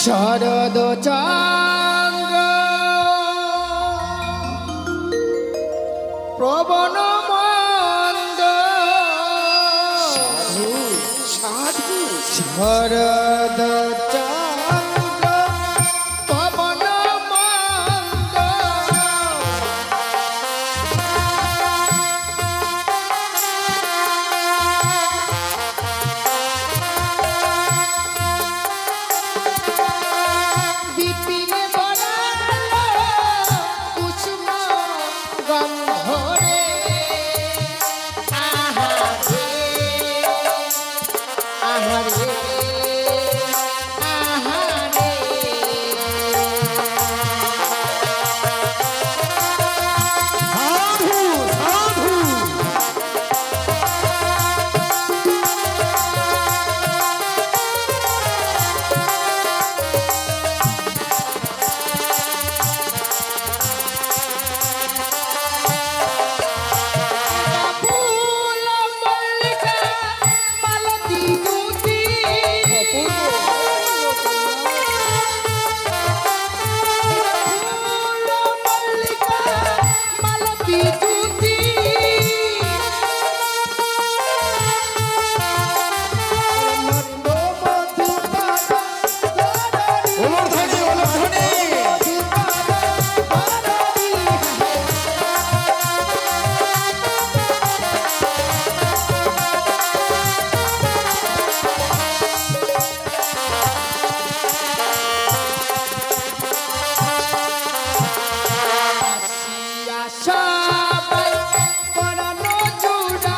শরদ চন্দ্র প্রবণ মন্দ সাধু সাধু শরদ চন্দ্র প্রবণ মন্দ বিপিনে বরালো কুসুম গন্ধরে আহারে আহারে আহারে সাধু সাধু ফুল মল্লিকা মালতী দুতি ফুল মল্লিকা মালতী দুতি নন্দ মধুপাদ ওলধ্বনি ওলধ্বনি সবাই পরানো জুড়া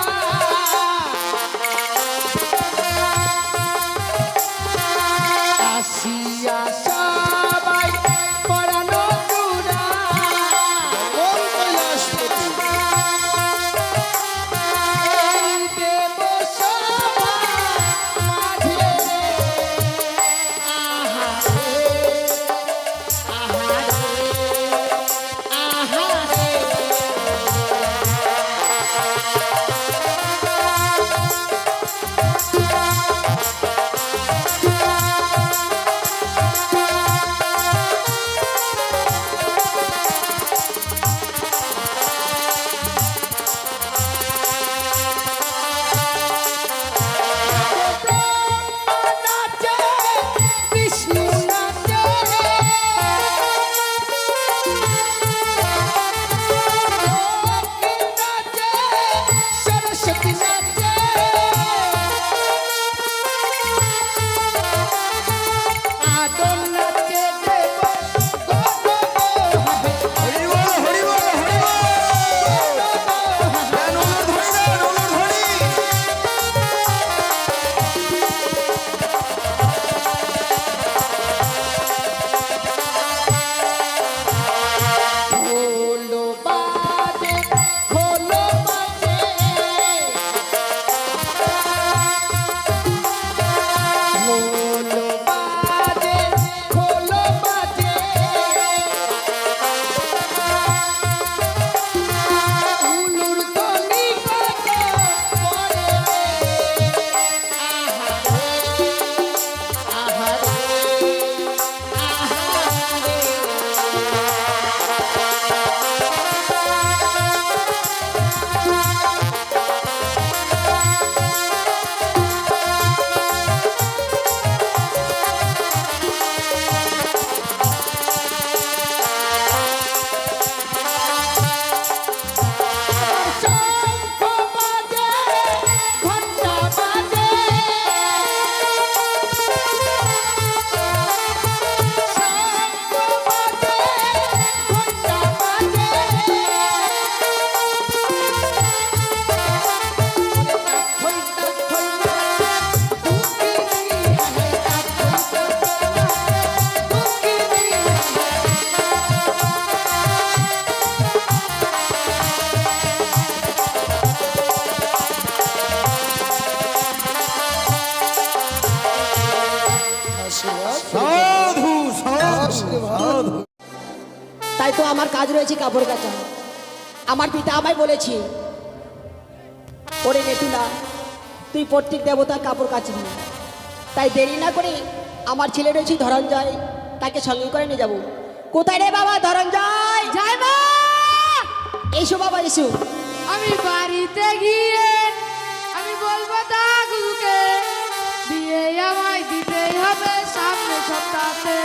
আসিয়া সবাই পরানো জুড়া এই দেব সভা মাঝে আহারে আহারে নাচে বিষ্ণু নাচে লক্ষ্মী নাচে সরস্বতী নাচে আদম নাচে দেব হরি বল হরি বল হরি বল দেন ওলধ্বনি দেন ওলধ্বনি খোলো বাজে খোলো বাজে খোলো বাজে খোলো বাজে উলুর ধ্বনি কত পড়ে আহারে আহারে শঙ্খ বাজে ঘণ্টা বাজে শঙ্খ বাজে ঘণ্টা বাজে সাধু সাধু সাধু তাই তো আমার কাজ রয়েছে কাপড় কাচা। আমার পিতা আমায় বলেছে, ওরে নেতুলা, তুই প্রত্যেক দেবতার কাপড় কাচবি। তাই দেরি না করে আমার ছেলে রয়েছে ধরঞ্জয়, তাকে সঙ্গে করে নিয়ে যাব। কোথায় রে বাবা ধরঞ্জয়? যাই মা, এসো বাবা এসো। আমি বাড়িতে গিয়ে আমি বলবো দাগুকে বিয়ে আমায় দিতেই হবে সামনে সপ্তাহে।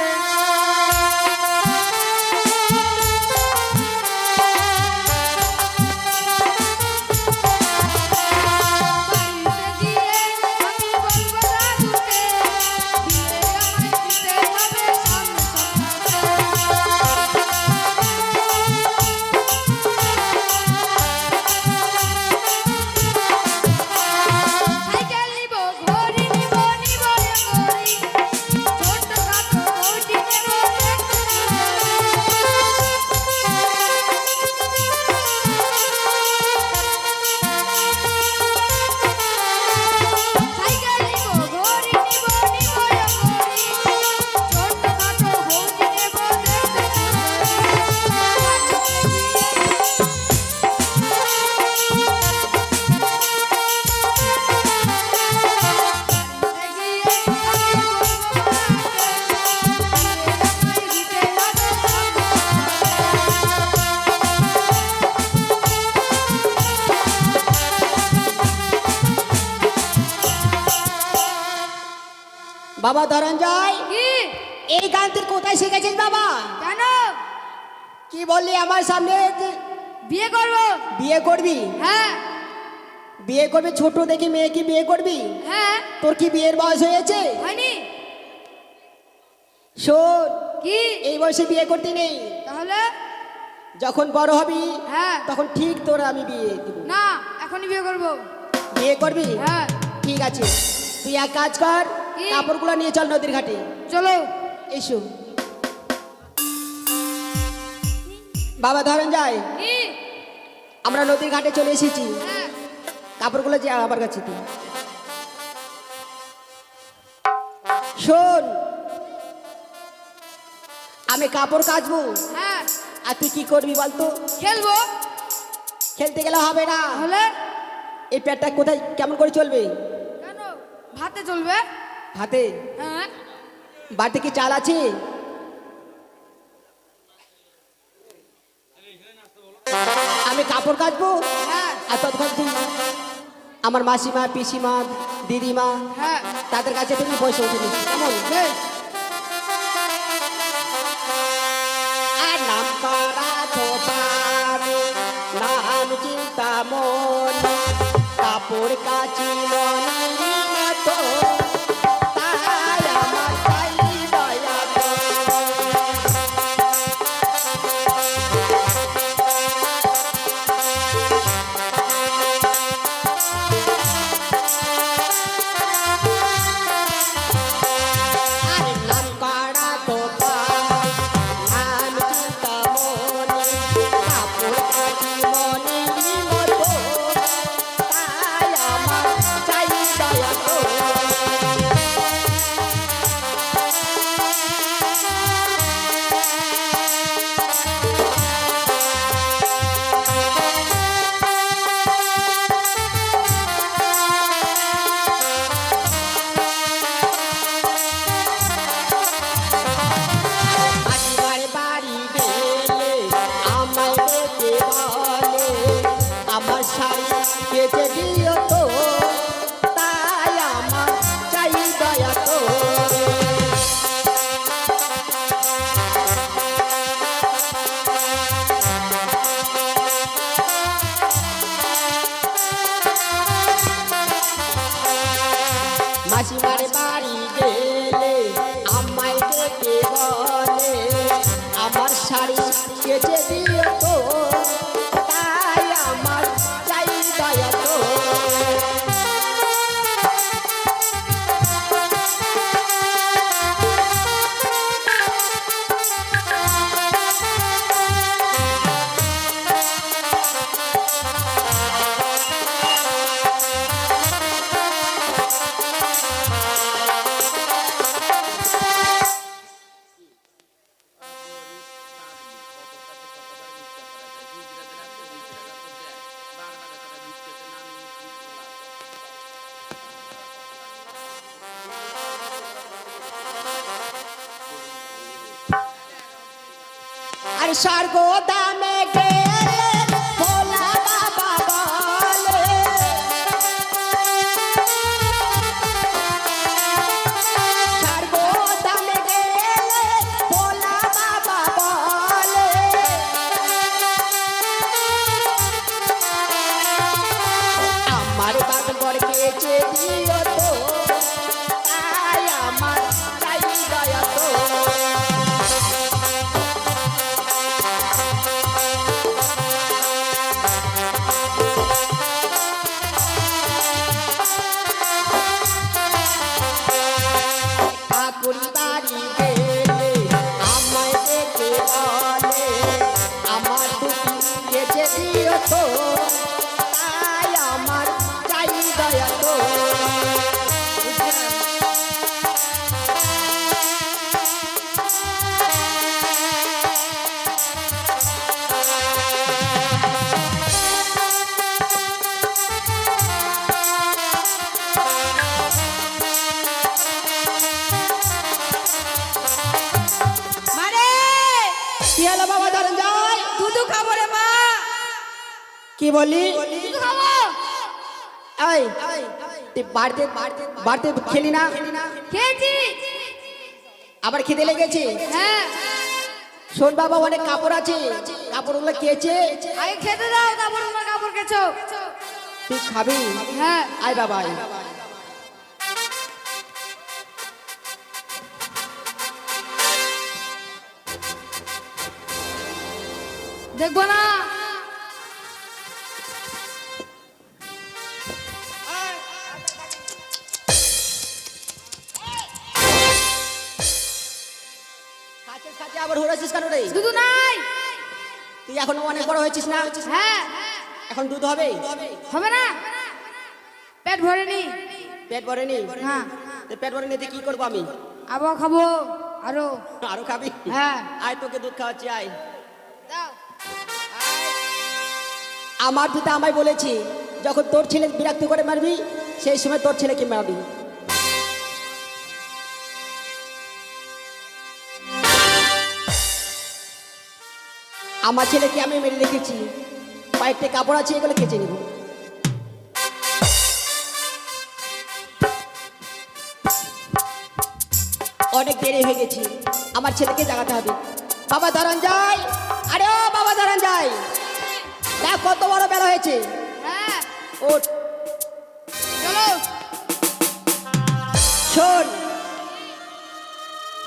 বাড়িতে গিয়ে আমি বলবো দাগুকে বিয়ে আমায় দিতেই হবে সামনে সাইকেল নিব, ঘড়ি নিব, নিব রে ঘড়ি, ছোটখাটো ঘড়ি নেব দেখতে সাইকেল নিব, ঘড়ি নিব, নিব রে ঘড়ি, ছোটখাটো ঘড়ি নেব দেখতে বাবা ধরঞ্জয়, কি এই গান তুই কোথায় শিখেছিস বাবা? কেন কি বললি আমার সামনে যে বিয়ে করব? বিয়ে করবি? হ্যাঁ বিয়ে করবি ছোট দেখি মেয়ে কি বিয়ে করবি? হ্যাঁ তোর কি বিয়ের বয়স হয়েছে? হয়নি শোন, কি এই বয়সে বিয়ে করতে নেই। তাহলে? যখন বড় হবি হ্যাঁ তখন ঠিক তোর আমি বিয়ে দিব। না, এখনই বিয়ে করব। বিয়ে করবি? হ্যাঁ ঠিক আছে, তুই এক কাজ কর, কি? কাপড়গুলো নিয়ে চল নদীর ঘাটে। চলো। এসো বাবা ধরঞ্জয়, কি আমরা নদীর ঘাটে চলে এসেছি। হ্যাঁ কাপড়গুলো যে আমার কাছে তুই শোন, আমি কাপড় কাচবো, হ্যাঁ আর তুই কি করবি বলতো? খেলবো। খেলতে গেলে হবে না। তাহলে? এই পেটটা কোথায় কেমন করে চলবে? কেন ভাতে চলবে? হাতে? হ্যাঁ বাড়িতে কি চাল আছে? আমি কাপড় কাচবো, হ্যাঁ আর ততক্ষণ তুই আমার মাসিমা, পিসিমা, দিদিমা, হ্যাঁ তাদের কাছে তুমি পয়সা উঠে নিস কেমন? বেশ। আর নাম করা তো পারে, নাম চিন্তা মনে, কাপড় কাচি মনে মতো, তাই আমার তাই দয়া করে। আরে নাম করা তো পারে, নাম চিন্তা মনে, কাপড় কাচি মনে মতো, তাই আমার চাই দয়া করে। মাসিমার বাড়ি গেলে আমায় ডেকে বলে, আমার শাড়ি কেচে দিও তো, তাই আমার চাই দয়া করে। মাসিমার বাড়ি গেলে আমায় ডেকে বলে, আমার শাড়ি কেচে দিও তো, তাই আমার চাই দয়া করে। আরে স্বর্গ দামে গেলে ভোলা বাবা বলে স্বর্গ দামে গেলে ভোলা বাবা বলে আমার বাগবর কেচে দিও তো তাই আমার চাই দয়া তো ঠাকুরি বাড়ি গেলে আমায় দেখে বলে আমার দুটি কেচে দিও তো তাই আমার চাই দয়া তো মারে কি হলো বাবা ধরেন যাই দুধু খাবো রে মা। কি বলি দুধু খাবো। এই তুই বাড়িতে বাড়িতে খেলি না খেয়েছি। আবার খেতে লেগেছে হ্যাঁ শোন বাবা অনেক কাপড় আছে কাপড়গুলো কেচে আগে খেতে দাও, তারপর তোমার কাপড় কেছো। তুই খাবি হ্যাঁ আয় বাবা আয় দেখবো না। কাছে কাছে আবার হরেছিস কেন রে দুধু নাই। তুই এখন অনেক বড় হয়েছিস না হ্যাঁ এখন দুধ হবে হবে না, পেট ভরেনি। পেট ভরেনি হ্যাঁ তো পেট ভরেনি তুই কি করবো আমি আবার খাবো আরো। আরো খাবি হ্যাঁ আয় তোকে দুধ খাওয়াচ্ছি আয় দাও। আমার পিতা আমায় বলেছে যখন তোর ছেলে বিরক্ত করে মারবি সেই সময় তোর ছেলেকে মারবি আমার ছেলেকে আমি মেরে রেখেছি কয়েকটা কাপড় আছে এগুলো কেচে নেব অনেক দেরি হয়ে গেছি আমার ছেলেকে জাগাতে হবে বাবা ধরঞ্জয় আরে ও বাবা ধরঞ্জয় দেখ কত বড় বেলা হয়েছে হ্যাঁ ওঠ চলো। শোন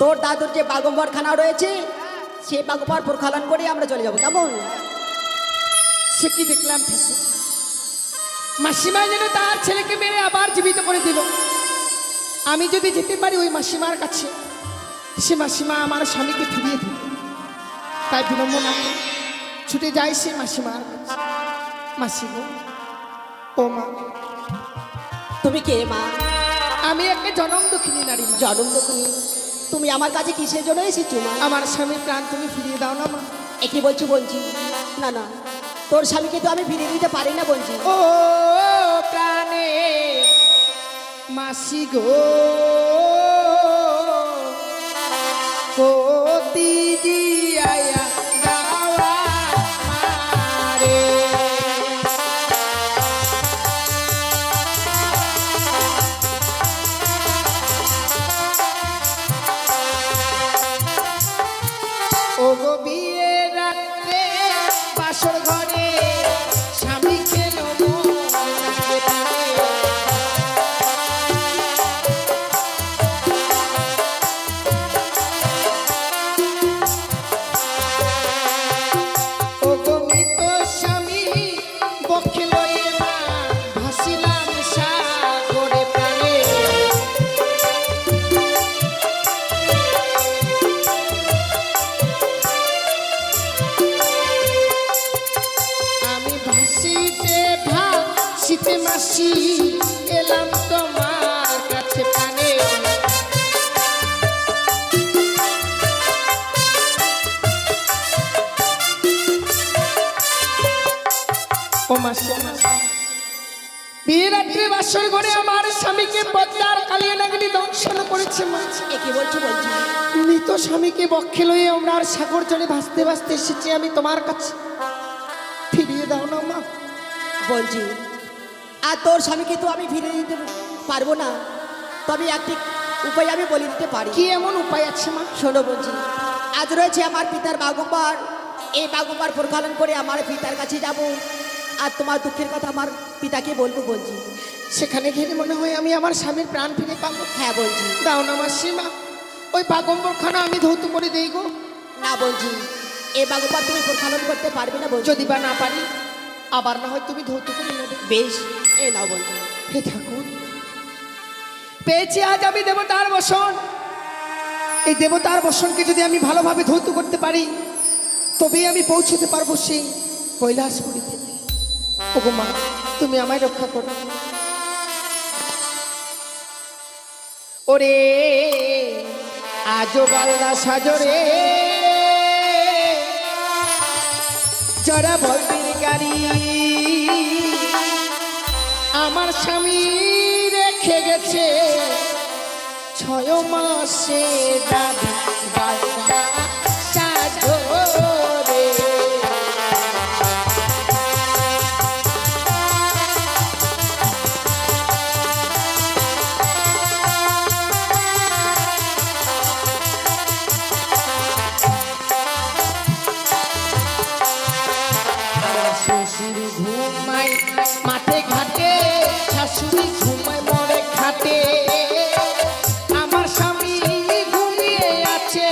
তোর দাদুর যে বাগম্বর খানা রয়েছে সেই বাগম্বর প্রক্ষালন করে আমরা চলে যাবো কেমন সে কি দেখলাম ঠাকুর, মাসিমা যেন তার ছেলেকে মেরে আবার জীবিত করে দিল। আমি যদি যেতে পারি ওই মাসিমার কাছে, সে মাসিমা আমার স্বামীকে ফিরিয়ে দিল। তাই বিলম্ব না করে ছুটে যাই সে মাসিমার কাছে। মাসি গো, ও মা, তুমি কে মা আমি একটা জনম দুঃখিনী নারী মা। জনম দুঃখিনী তুমি আমার কাছে কিসের জন্য এসেছো মা আমার স্বামীর প্রাণ তুমি ফিরিয়ে দাও না মা। একই বলছি বলছি না না তোর স্বামীকে তো আমি ফিরিয়ে দিতে পারি না বলছি ও প্রাণে মাসি গো, কোতি জিয়ায়া গাওয়া মারে। ও গো বিয়ের রাত্রে বাসর ঘরে স্বামী খেল ও গো মৃত স্বামী বক্ষে লয়ে মা ভাসিলাম সাগরে প্রাণে। আমি ভাসিতে ভাসিতে মাসি এলাম তোমার কাছে প্রাণে। ও মাসি, বিয়ে রাত্রে বাসর ঘরে আমার স্বামীকে পদ্মার কালিয়া নাগিনী দংশন করেছে মা। একই বলছি বলছি মৃত স্বামীকে বক্ষে লইয়ে আমরা আর সাগর জলে ভাসতে ভাসতে এসেছি আমি তোমার কাছে, ফিরিয়ে দাও না মা। বলছি আর তোর স্বামীকে তো আমি ফিরে দিতে পারবো না, তবে একটি উপায় আমি বলে দিতে পারি। কি এমন উপায় আছে মা? শোনো বলছি, আজ রয়েছে আমার পিতার বাগম্বর, এই বাগম্বর প্রক্ষালন করে আমার পিতার কাছে যাব, আর তোমার দুঃখের কথা আমার পিতাকে বলবো বলছি। সেখানে গেলে মনে হয় আমি আমার স্বামীর প্রাণ ফিরে পাবো। হ্যাঁ বলছি। দাও না মাসিমা, ওই বাগম্বরখানা আমি ধৌত করে দেই গো। না বলছি, এই বাগম্বর তুমি প্রক্ষালন করতে পারবে না বলছি। যদি বা না পারি, আবার না হয় তুমি ধৌত করে নেবে। বেশ, এই নাও বলছি। হে ঠাকুর, পেয়েছি আজ আমি দেবতার বসন। এই দেবতার বসনকে যদি আমি ভালোভাবে ধৌত করতে পারি, তবেই আমি পৌঁছতে পারবো সেই কৈলাসপুরীতে। ওগো মা, তুমি আমায় রক্ষা করো। ওরে আজো বালদা সাজরে জরা ভক্তির গাড়ি, আমার স্বামী রেখে গেছে 6 মাসে দাবি বালদা সাজরে। শ্বশুর ঘুমাই মাঠে ঘাটে, শাশুড়ি ঘুমায় মরে খাটে, আমার স্বামী ঘুমিয়ে আছে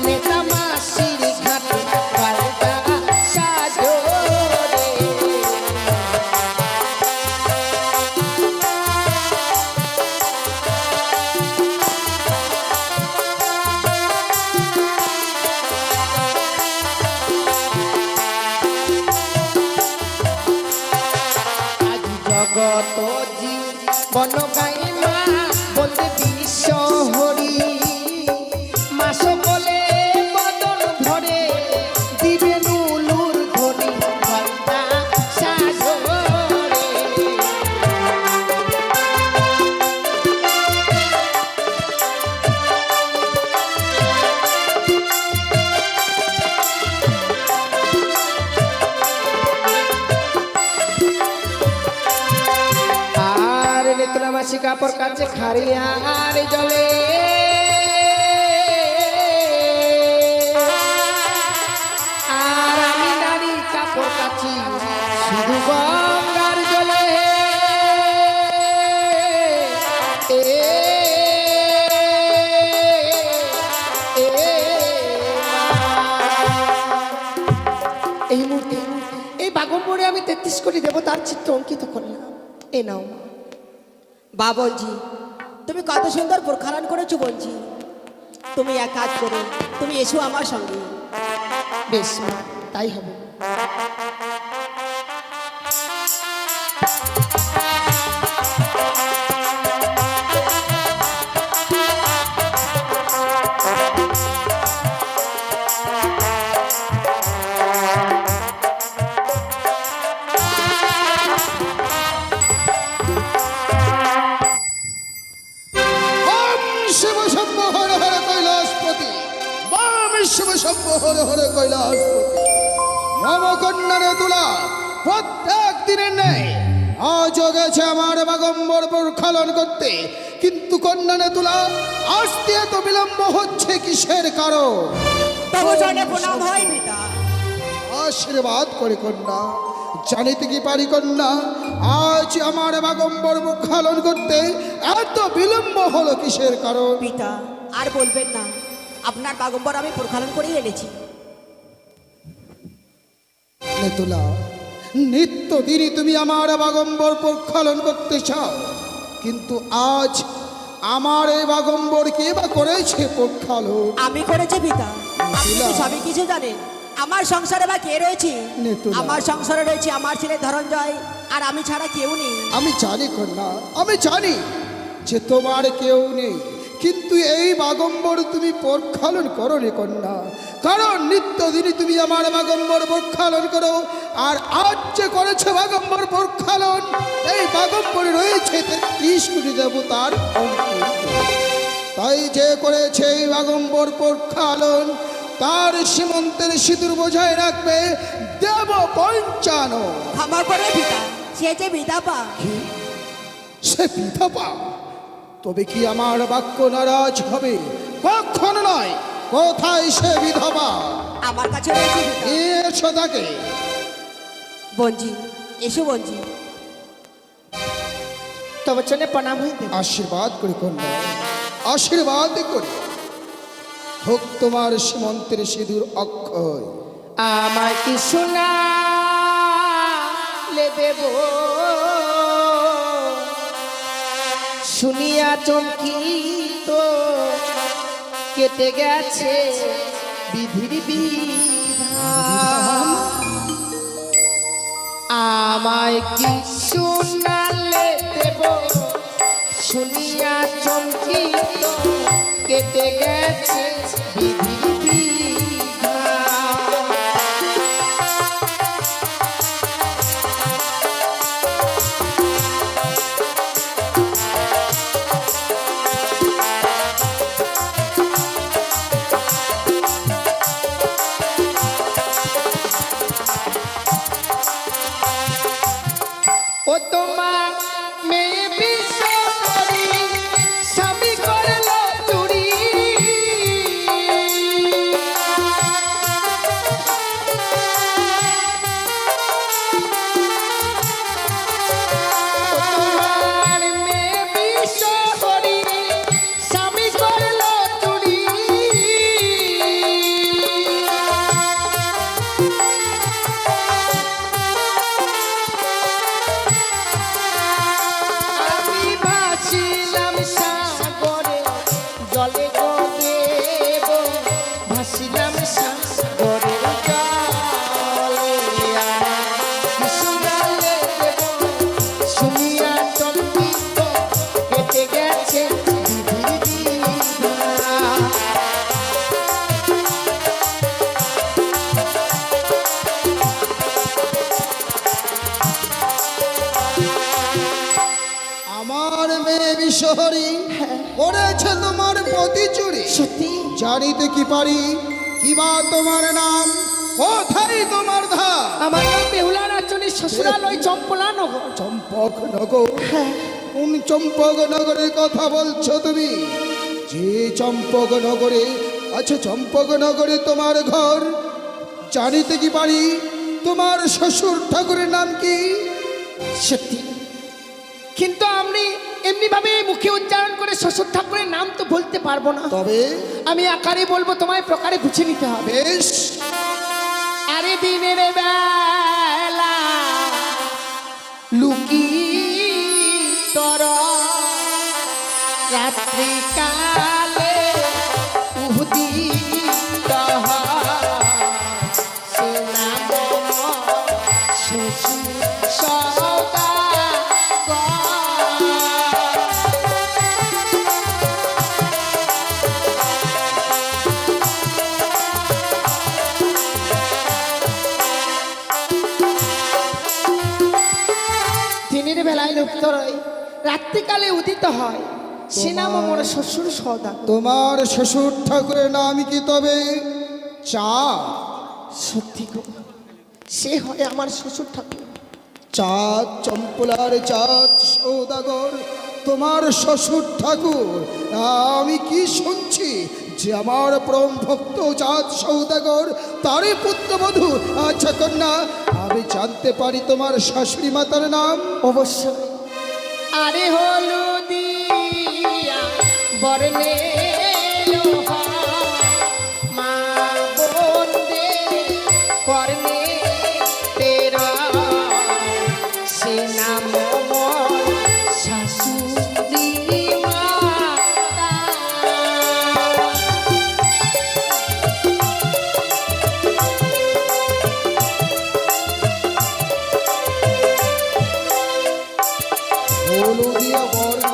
নেতা মাসির ঘাটে বালদা সাজরে। আজ জগত জীবন গাইমা বলতে বিশ্ব হরি, মাস বলে বদন ধরে দিবে নুলুর ধরি বালদা সাজরে। আর নেতলা মাসি কাপড় কাছে খারিয়ার জলে, আর আমি নারী কাপড় কাছি শুধু গঙ্গার জলে। এই মুহূর্তে এই বাগম্বরে আমি 33 কোটি দেবতার চিত্র অঙ্কিত করলাম। এ নাও মা। বা বলছি, তুমি কত সুন্দর প্রক্ষালন করেছো বলছি। তুমি এক কাজ করো, তুমি এসো আমার সঙ্গে। বেশ মা, তাই হবে। ওম শিব শম্ভ হর হর কৈলাসপতি, ওম শিব শম্ভ হর হর কৈলাসপতি। নম কন্যারে তুলা প্রত্যেক দিনের নেই আজও গেছে আমার বাগম্বর প্রক্ষালন করতে, কিন্তু কন্যারে তুলা আসতে এত বিলম্ব হচ্ছে কিসের কারণ? তবু জনে প্রণাম হয় পিতা। আশীর্বাদ করে কন্যা, জানিতে কি পারি কন্যা, আজ আমার বাগম্বর প্রক্ষালন করতে এত বিলম্ব হলো কিসের কারণ? পিতা আর বলবেন না, আপনার বাগম্বর আমি প্রক্ষালন করেই এনেছি। নেতুলা, নিত্যদিনই তুমি আমার বাগম্বর প্রক্ষালন করতে চাও, কিন্তু আজ আমার এই বাগম্বর কে বা করেছে প্রক্ষালন? আমি করেছি পিতা। আপনি তো সবই কিছু জানেন। আমার সংসারে বা কে রয়েছে? নেতুলা। আমার সংসারে রয়েছে আমার ছেলে ধনঞ্জয়, আর আমি ছাড়া কেউ নেই। আমি জানি কন্যা, আমি জানি যে তোমার কেউ নেই, কিন্তু এই বাগম্বর তুমি প্রক্ষালন করো রে কন্যা, কারণ নিত্যদিনই তুমি আমার বাগম্বর প্রক্ষালন করো, আর আজ যে করেছে বাগম্বর প্রক্ষালন, এই বাগম্বরে রয়েছে 33 কোটি দেবতার অঙ্কিত। তাই যে করেছে এই আগম্বর প্রক্ষালন তার সীমন্তের সিঁদুর বোঝায় রাখবে দেব পঞ্চানো। ক্ষমা করে পিতা, সে যে বিধবা। কি? সে বিধবা? তবে কি আমার বাক্য নারাজ হবে? কখনো নয়। কোথায় সে বিধবা? আমার কাছে রয়েছে পিতা। এসো তাকে। বঞ্জি, এসো বঞ্জি। তবে চলে প্রণাম হয়ে দেব। আশীর্বাদ করি কন্যা, আশীর্বাদ করি। হোক তোমার সীমন্তের সিঁদুর অক্ষয়। আমায় কি শোনা দেব, শুনিয়া চমকিত কেটে গেছে বিধির বিধান। আমায় কি শোনালে দেব, শুনিয়া চমকিত কেটে গেছে বিধির বিধান। ও তোমার মেয়ে বিশ্বরি স্বামী করল চুরি, ও তোমার মেয়ে বিশ্বরি স্বামী করল চুরি। আমি ভাসিলাম সাগরে জলে গো দেব, ভাসিলাম সাগরে জলে। কি শুনালে দেব, শুনিয়া চমকিত কেটে গেছে বিধির বিধান। আমার মেয়ে বিশ্বহরি করেছে তোমার প্রতি চুরি। সত্যি? জানিতে কি পারি কিবা তোমার নাম, কোথায় তোমার ধাম? আমার নাম বেহুলা নাচনের শ্বশুরালয় চম্পলা নগর। চম্পক নগর? কোন চম্পক নগরের কথা বলছো তুমি? যে চম্পক নগরে আছে, চম্পক নগরে তোমার ঘর। জানিতে কি পারি তোমার শ্বশুর ঠাকুরের নাম কি? সত্যি, কিন্তু আমি এমনি ভাবে মুখে উচ্চারণ করে শ্বশুর ঠাকুরের নাম তো বলতে পারবো না। তবে আমি আকারে বলবো, তোমায় প্রকারে বুঝে নিতে হবে। বেশ। আরে দিনের বেলা লুকি তর, রাত্রি কালে উদিত হয়, সে নাম শ্বশুর সওদাগর। দিনের বেলায় লুপ্ত রয়, রাত্রিকালে উদিত হয়, সে নাম আমার শ্বশুর সওদাগর। তোমার শ্বশুর ঠাকুরের নাম কি তবে? চাঁদ। সত্যি গো, সে হয় আমার শ্বশুর ঠাকুর। চাঁদ, চম্পলার চাঁদ সৌদাগর তোমার শ্বশুর ঠাকুর। আমি কি শুনছি যে আমার পরম ভক্ত চাঁদ সৌদাগর তারই পুত্রবধূ। আচ্ছা কন্যা, আমি জানতে পারি তোমার শাশুড়ি মাতার নাম? অবশ্যই। আরে হলুদিয়া বর্ণে মা বন্দে কর্ণে তেরা, সে নাম মোর শাশুড়ি মাতা। হলুদিয়া বর্ণ।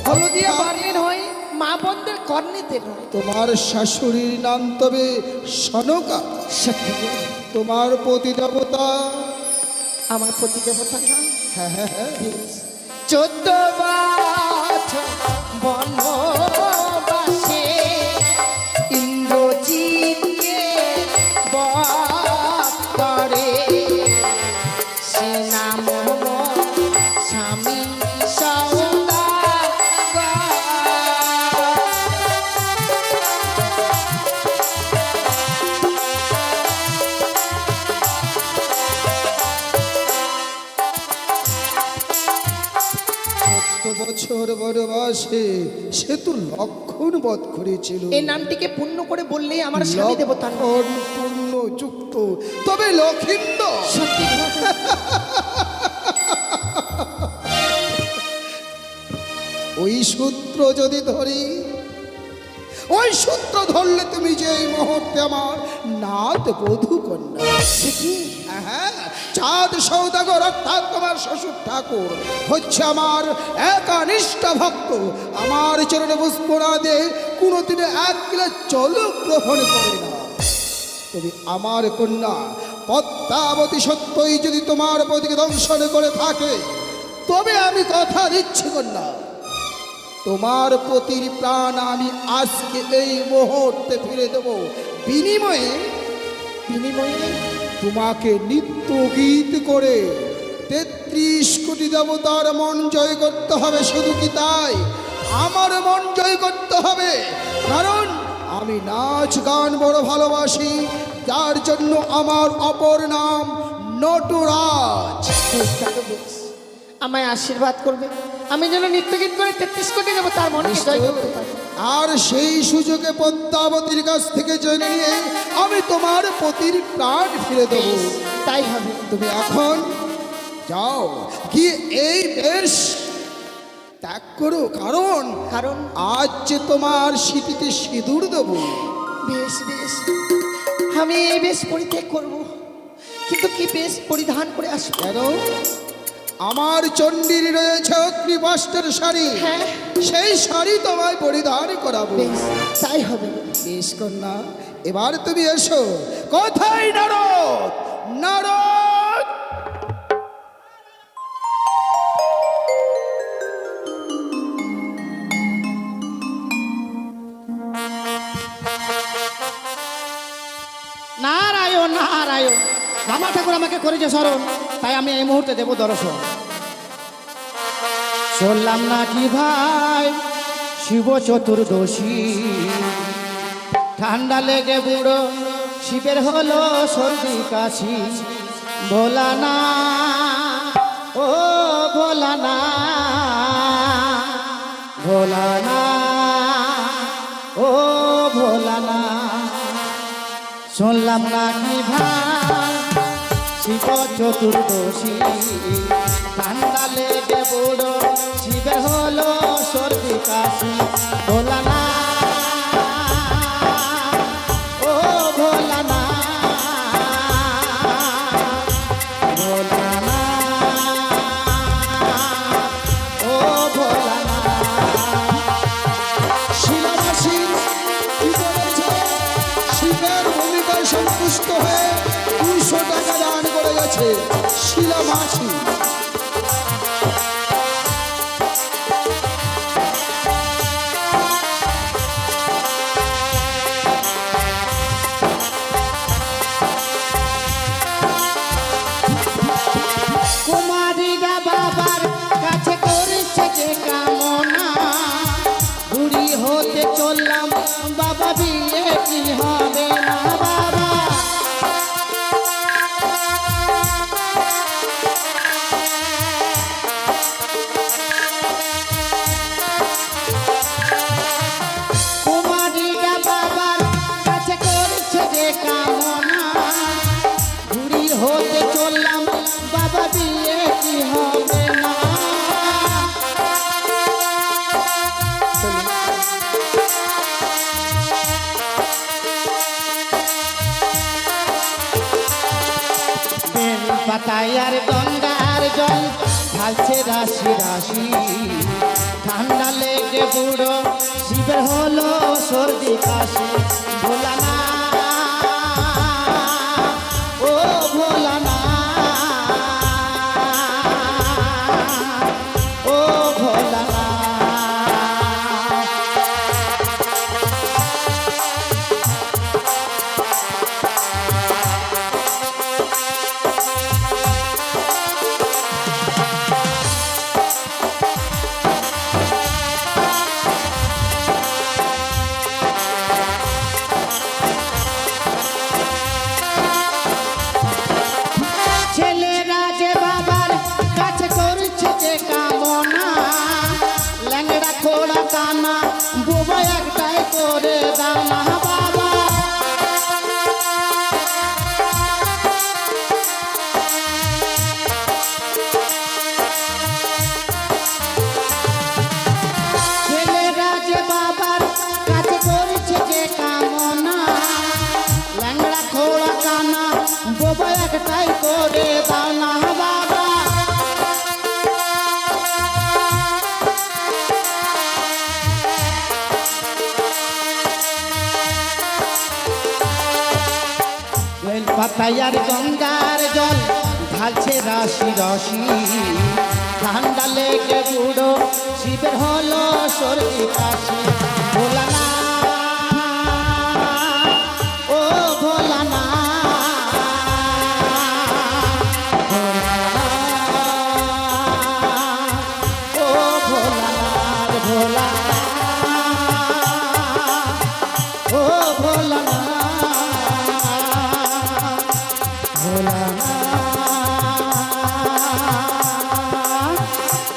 হলুদিয়া বর্ণের হয়, মা বন্ধের কর্ণেতে নয়। তোমার শাশুড়ির নাম তবে সনকা। সত্যি গো, তোমার পতি দেবতা? আমার প্রতি দেবতা না। হ্যাঁ হ্যাঁ হ্যাঁ। 14 বছর বনবাস বনবাসে সে তো লক্ষণ বধ করেছিল। এই নামটিকে পূর্ণ করে বললেই আমার স্বামী দেবতা লক্ষণ পূর্ণ যুক্ত, তবে লক্ষিন্দর সত্যি ওই সূত্র যদি ধরি, ওই সূত্র ধরলে তুমি যে এই মুহূর্তে আমার নাথ বধূ কন্যা। হ্যাঁ, চাঁদ সৌদাগর অর্থাৎ তোমার শ্বশুর ঠাকুর হচ্ছে আমার একানিষ্ঠ ভক্ত। আমার চরণে পুষ্প না দিয়ে কোনোদিনে এক কিলো জল গ্রহণ করে না। তবে আমার কন্যা পদ্মাবতী সত্যই যদি তোমার পতিকে দংশন করে থাকে, তবে আমি কথা দিচ্ছি কন্যা, তোমার পতির প্রাণ আমি আজকে এই মুহূর্তে ফিরে দেব। বিনিময়ে তোমাকে নিত্য গীত করে ৩৩ কোটি দেবতার মন জয় করতে হবে। শুধু কি তাই, আমার মন জয় করতে হবে, কারণ আমি নাচ গান বড় ভালোবাসি, যার জন্য আমার অপর নাম নটরাজ। আমায় আশীর্বাদ করবে, আমি যেন নৃত্যগীত করে ৩৩ কোটি দেবো তার মনে জয় করতে পারি। আর সেই সুযোগে পদ্মাবতীর কাছ থেকে জেনে নিয়ে আমি তোমার পতির প্রাণ ফিরে দেব। তাই হবে। তুমি এখন যাও, গিয়ে এই বেশ ত্যাগ করো, কারণ কারণ আজ যে তোমার স্মৃতিতে সিঁদুর দেব। বেশ বেশ, আমি এই বেশ পরিত্যাগ করব, কিন্তু কি বেশ পরিধান করে আসবো? কেন? আমার চণ্ডীর রয়েছে অগ্নিবাস্ত্রের শাড়ি, হ্যাঁ। সেই শাড়ি তোমায় পরিধান করাবো। বেশ, তাই হবে। বেশ কন্যা, এবার তুমি এসো। কোথায় নারদ? নারদ! নারায়ণ নারায়ণ, রামা ঠাকুর আমাকে করেছে স্মরণ, তাই আমি এই মুহূর্তে দেব দর্শন। শুনলাম নাকি ভাই শিব চতুর্দশী, ঠান্ডা লেগে বুড়ো শিবের হলো সর্দি কাশি। ভোলানা ও ভোলানা, ভোলানা ও ভোলানা, শুনলাম নাকি ভাই শিব চতুর্দশী, ঠান্ডা লেগে বুড়ো শিবের হলো সর্দি কাশি। ভোলানা ও ভোলানা, ভোলানা ও ভোলানা। শিলাবাসী কি করেছে? শিবের ভূমিকায় সন্তুষ্ট হয়ে 200 টাকা দান করে গেছে শিলামাসি। কুমারীরা বাবার কাছে করেছে যে কামনা, বুড়ি হতে চললাম বাবা, বিয়ে কি হবে না বাবা। কুমারীরা বাবার কাছে করেছে যে কামনা, বুড়ি হতে চললাম বাবা, বিয়ে কি হবে না। বেল পাতায় আর গঙ্গার জল ঢালছে রাশি রাশি, ঠান্ডা লেগে বুড়ো শিবের হলো সর্দি কাশি। ভোলানা ও ভোলানা, ও ভোলানা। কানা বোবা একটাই করে দাও না বাবা ছেলেরা যে বাবার কাছে করেছে যে কামনা ল্যাংড়া খোড়া কানা বোবা একটাই করে দাও না বাবা বেল পাতায়ার গঙ্গার জল ঢালছে রাশি রশি ঠান্ডা লেগে বুড়ো শিবের হলো সর্দি কাশি ভোলানা ও ভোলানা ও ভোলানার ভোলানা ও ভোলানা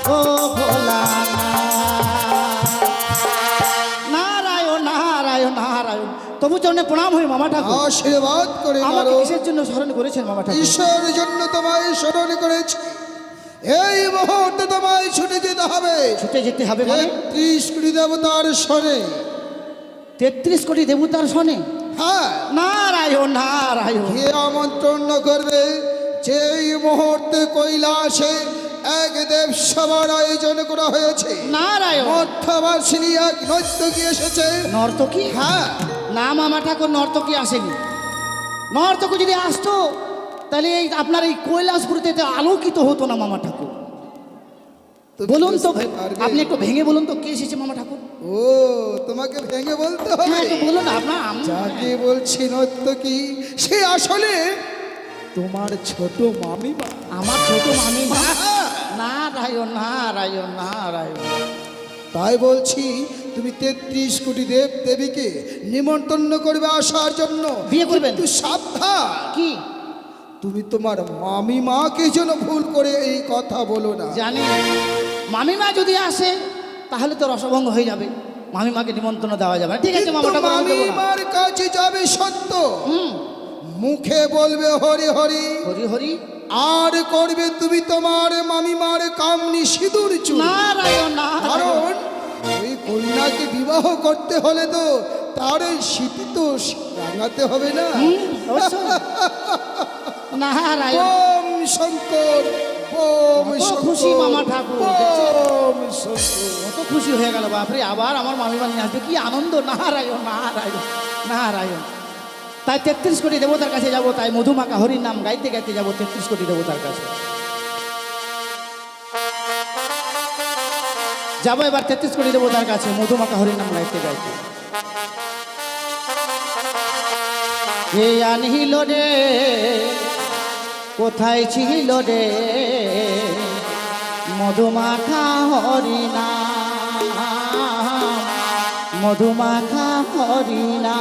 ও ভোলানা নারায়ণ নারায়ণ নারায়ণ তবু চরণে প্রণাম হই মামা ঠাকুর আশীর্বাদ করে আমাকে মারো। কিসের জন্য স্মরণ করেছেন মামা ঠাকুর ঈশ্বর জন্য তোমায় স্মরণ করেছি। এই মুহূর্তে তোমায় ছুটে যেতে হবে ছুটে যেতে হবে মানে ৩০ কোটি দেবতার স্বরে। ৩৩ কোটি দেবতার শোনে হ্যাঁ, নারায়ণ নারায়ণ কে আমন্ত্রণ করবে যে এই মুহূর্তে কৈলাসে এক দেব সভার আয়োজন করা হয়েছে। নারায়ণ মধ্যবাসিনী এক নর্তকী এসেছে। নর্তকী হ্যাঁ, না মামা ঠাকুর নর্তকী আসেনি নর্তকী যদি আসতো তাহলে এই আপনার এই কৈলাসপুরীতে এত আলোকিত হতো না মামা ঠাকুর তুমি বলুন তো বুঝতে পারবে? আপনি একটু ভেঙে বলুন তো কে এসেছে মামা ঠাকুর ও, তোমাকে ভেঙে বলতে হ্যাঁ হবে। একটু বলুন না আপনার যাকে বলছি নর্তকী সে আসলে তোমার ছোট মামিমা। আমার ছোট মামিমা হ্যাঁ, নারায়ণ নারায়ণ নারায়ণ তাই বলছি তুমি ৩৩ কোটি দেব দেবীকে নিমন্ত্রণ করবে আসার জন্য। বিয়ে করবেন? কিন্তু সাবধান, কি তুমি তোমার মামিমাকে যেন ভুল করে এই কথা বলো না। জানি মামিমা যদি আসে তাহলে তো রসভঙ্গ হয়ে যাবে মামিমাকে নিমন্ত্রণ দেওয়া যাবে না ঠিক আছে মামা কিন্তু ঠাকুর আমি দেবো না। মামিমার কাছে যাবে সত্য, হুম মুখে বলবে হরি হরি, হরি হরি আর করবে তুমি তোমার মামিমার কামনি সিঁদুর চুল। নারায়ণ নারায়ণ কারণ ওই কন্যাকে বিবাহ করতে হলে তো তার ওই স্মৃতি তো রাঙাতে হবে না। অবশ্যই। নারায়ণ ওম শঙ্কর, ওম কত শঙ্কর, খুশি মামা ঠাকুর, ওম শঙ্কর। কত খুশি হয়ে গেল বাপরে আবার আমার মামিমা নিয়ে আসবে কি আনন্দ নারায়ণ নারায়ণ নারায়ণ তাই ৩৩ কোটি দেবতার কাছে যাব তাই মধুমাকা হরির নাম গাইতে গাইতে যাব ৩৩ কোটি দেবতার কাছে যাবো এবার ৩৩ কোটি দেবতার কাছে মধুমাকা হরির নাম গাইতে গাইতে কে আনহিল রে কোথায় ছিল রে মধুমাখা হরিনা মধুমাখা হরিনা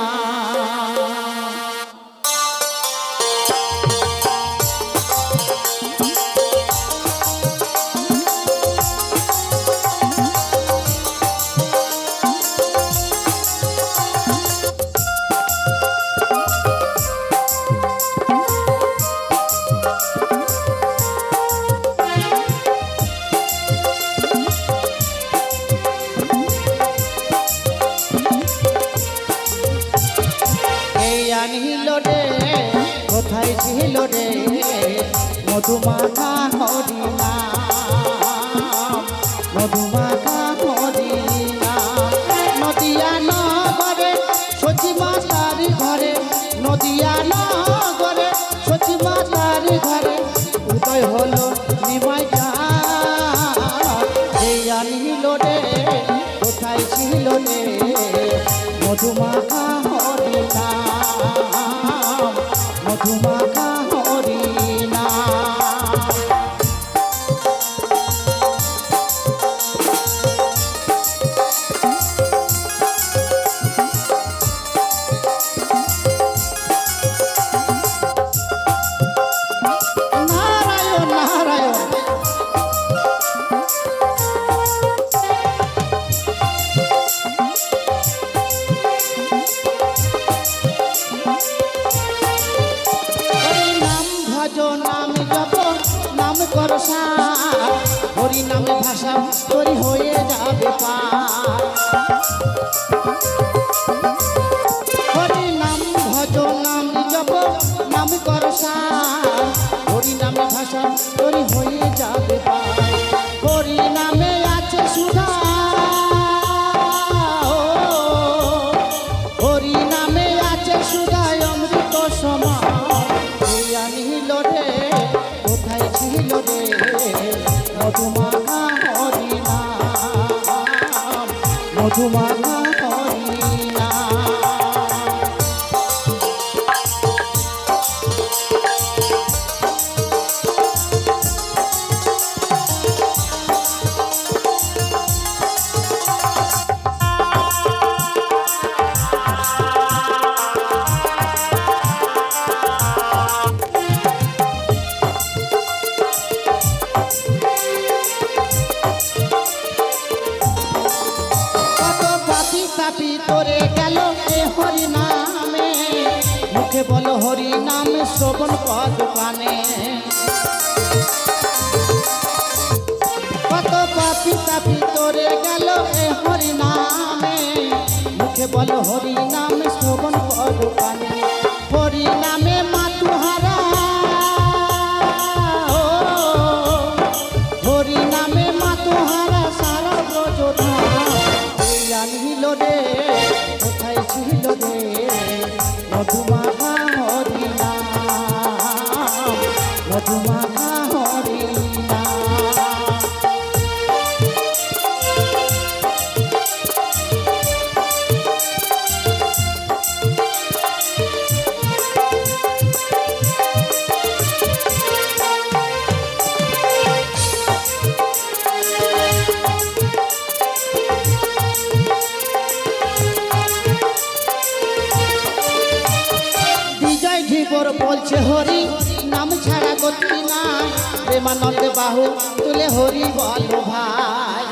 আনিল রে কোথায় ছিল রে মধুমাখা হরিনা মধুমাখা হরিনা নদিয়া নগরে সচি মাতার ঘরে নদিয়া নগরে সচি মাতার ঘরে উদয় হলো নিমাই এই আনিল রে কোথায় ছিল রে মধুমাখা হরিনা মধুমাখা হরিনা নারায়ণ নারায়ণ মধুমাখা হরিনাম। কত পাপি তাপি তোরে গেল এ হরি নামে, মুখে বলো হরি নাম শ্রবণ পদ পানে। কত পাপি তাপি তোরে গেল এ হরি নামে, মুখে বলো হরি নাম শ্রবণ পদ পানে। হরি নামে মাতুহারা, হরি নামে মাতুহারা সারা ব্রজধাম। জানিল রে কোথায় ছিল রে মধুমাখা হরিনাম, মধুমাখা হরিনাম। বিজয় ঢিপর বলছে হরি নাম ছাড়া গতি নাই, প্রেমানন্দে বাহু তুলে হরি বলো ভাই।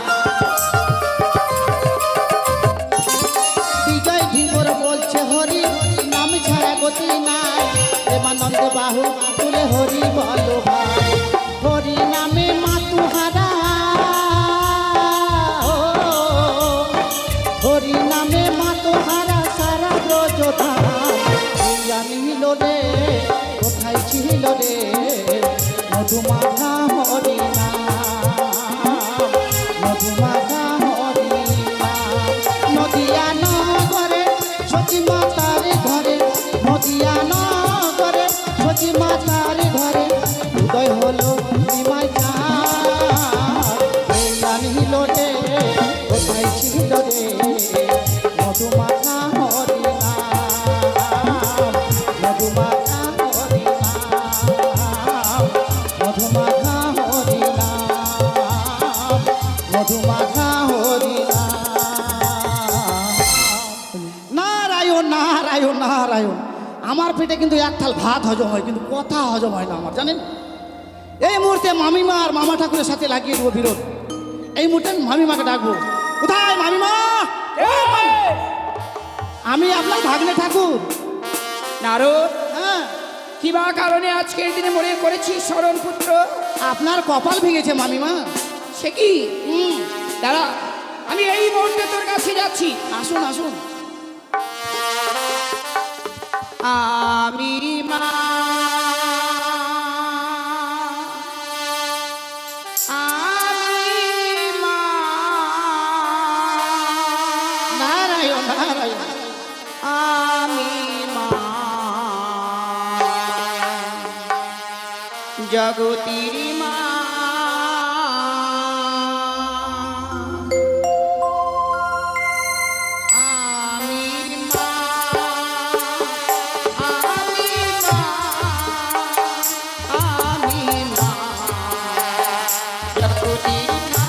বিজয় ঢিপর বলছে হরি নাম ছাড়া গতি নাই, প্রেমানন্দে বাহু তুলে হরি বলো ভাই। হরি নামে মাতুহারা, হরি নামে মাতুহারা সারা ব্রজধাম। জানিল রে কোথায় ছিল রে মধুমাখা হরিনাম, মধুমাখা হরিনাম। নদিয়া নগরে সতী মাতার ঘরে, নদিয়া নগরে সতী মাতার ঘরে উদয় হলো নিমাই চাঁদ। জানিল রে কোথায় ছিল রে মধুমাখা হরিনাম, মধুমাখা হরিনাম, মধুমাখা হরিনাম, মধুমাখা হরিনাম। নারায়ণ নারায়ণ নারায়ণ। আমার পেটে কিন্তু এক থাল ভাত হজম হয়, কিন্তু কথা হজম হয় না আমার, জানেন। এই মুহূর্তে মামিমা আর মামা ঠাকুরের সাথে লাগিয়ে দেবো বিরোধ। এই মুহূর্তে আমি মামিমাকে ডাকবো। কোথায় মামিমা? আমি আপনার ভাগ্নে ঠাকুর। নারদ, হ্যাঁ, কি বা কারণে আজকের দিনে মনে করেছি শরণ পুত্র? আপনার কপাল ভেঙেছে মামিমা। সে কি? দাঁড়া, আমি এই মুহূর্তে তোর কাছে যাচ্ছি। আসুন আসুন। আমি মা, আমি মা, নারায়ণ নারায়ণ। আমি মা, জগতির মা। আমি মা, আমি মা, আমি মা, জগতির মা।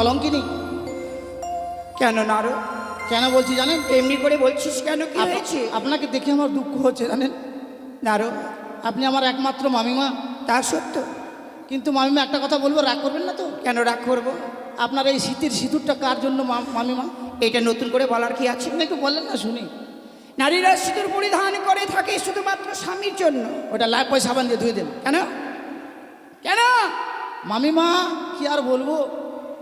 কলঙ্কিনী। কেন নারদ? কেন বলছি জানেন? এমনি করে বলছিস কেন? কি আপ- হয়েছে আপনাকে দেখে আমার দুঃখ হচ্ছে জানেন। নারদ? আপনি আমার একমাত্র মামিমা, তা সত্য, কিন্তু মামিমা একটা কথা বলবো, রাগ করবেন না তো? কেন রাগ করবো? আপনার এই শীতের সিঁদুরটা কার জন্য মামিমা? এটা নতুন করে বলার কি আছে? আপনি একটু বললেন না শুনি। নারীরা সিঁদুর পরিধান করে থাকে শুধুমাত্র স্বামীর জন্য। ওটা লাইফ বয় সাবান দিয়ে ধুয়ে দেন। কেন? কেন? মামিমা কি আর বলবো,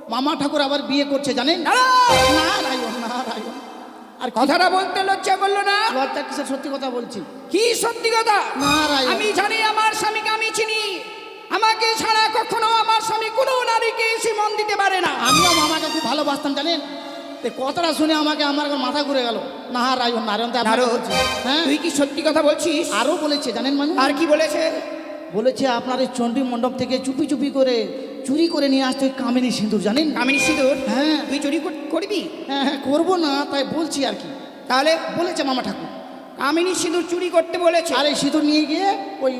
মামা ঠাকুর আবার বিয়ে করছে জানেন। নারদ! নারায়ণ নারায়ণ। আর কথাটা বলতে লজ্জা করলো না? লজ্জা কিসের, সত্যি কথা বলছি। কি সত্যি কথা? নারায়ণ। আমি জানি আমার স্বামীকে আমি চিনি। আমাকে ছাড়া কখনো আমার স্বামী কোনো নারীকে এসে মন দিতে পারে না। আমিও মামাকে খুব ভালোবাসতাম জানেন। এই কথাটা শুনে আমাকে আমার এখন মাথা ঘুরে গেল। নারায়ণ নারায়ণ। তো আপনাকে নারদ, বলছি। হ্যাঁ, তুই কি সত্যি কথা বলছিস? আরও বলেছে জানেন মানে, আর কি বলেছে? বলেছে আপনার এই চণ্ডী মণ্ডপ থেকে চুপি চুপি করে চুরি করে নিয়ে আসতে ওই কামিনী সিঁদুর জানেন। কামিনী সিঁদুর? হ্যাঁ। তুই চুরি করবি? হ্যাঁ হ্যাঁ, করবো না তাই বলছি আর কি। তাহলে বলেছে মামা ঠাকুর। কামিনী সিঁদুর চুরি করতে বলেছে? আর এই সিঁদুর নিয়ে গিয়ে ওই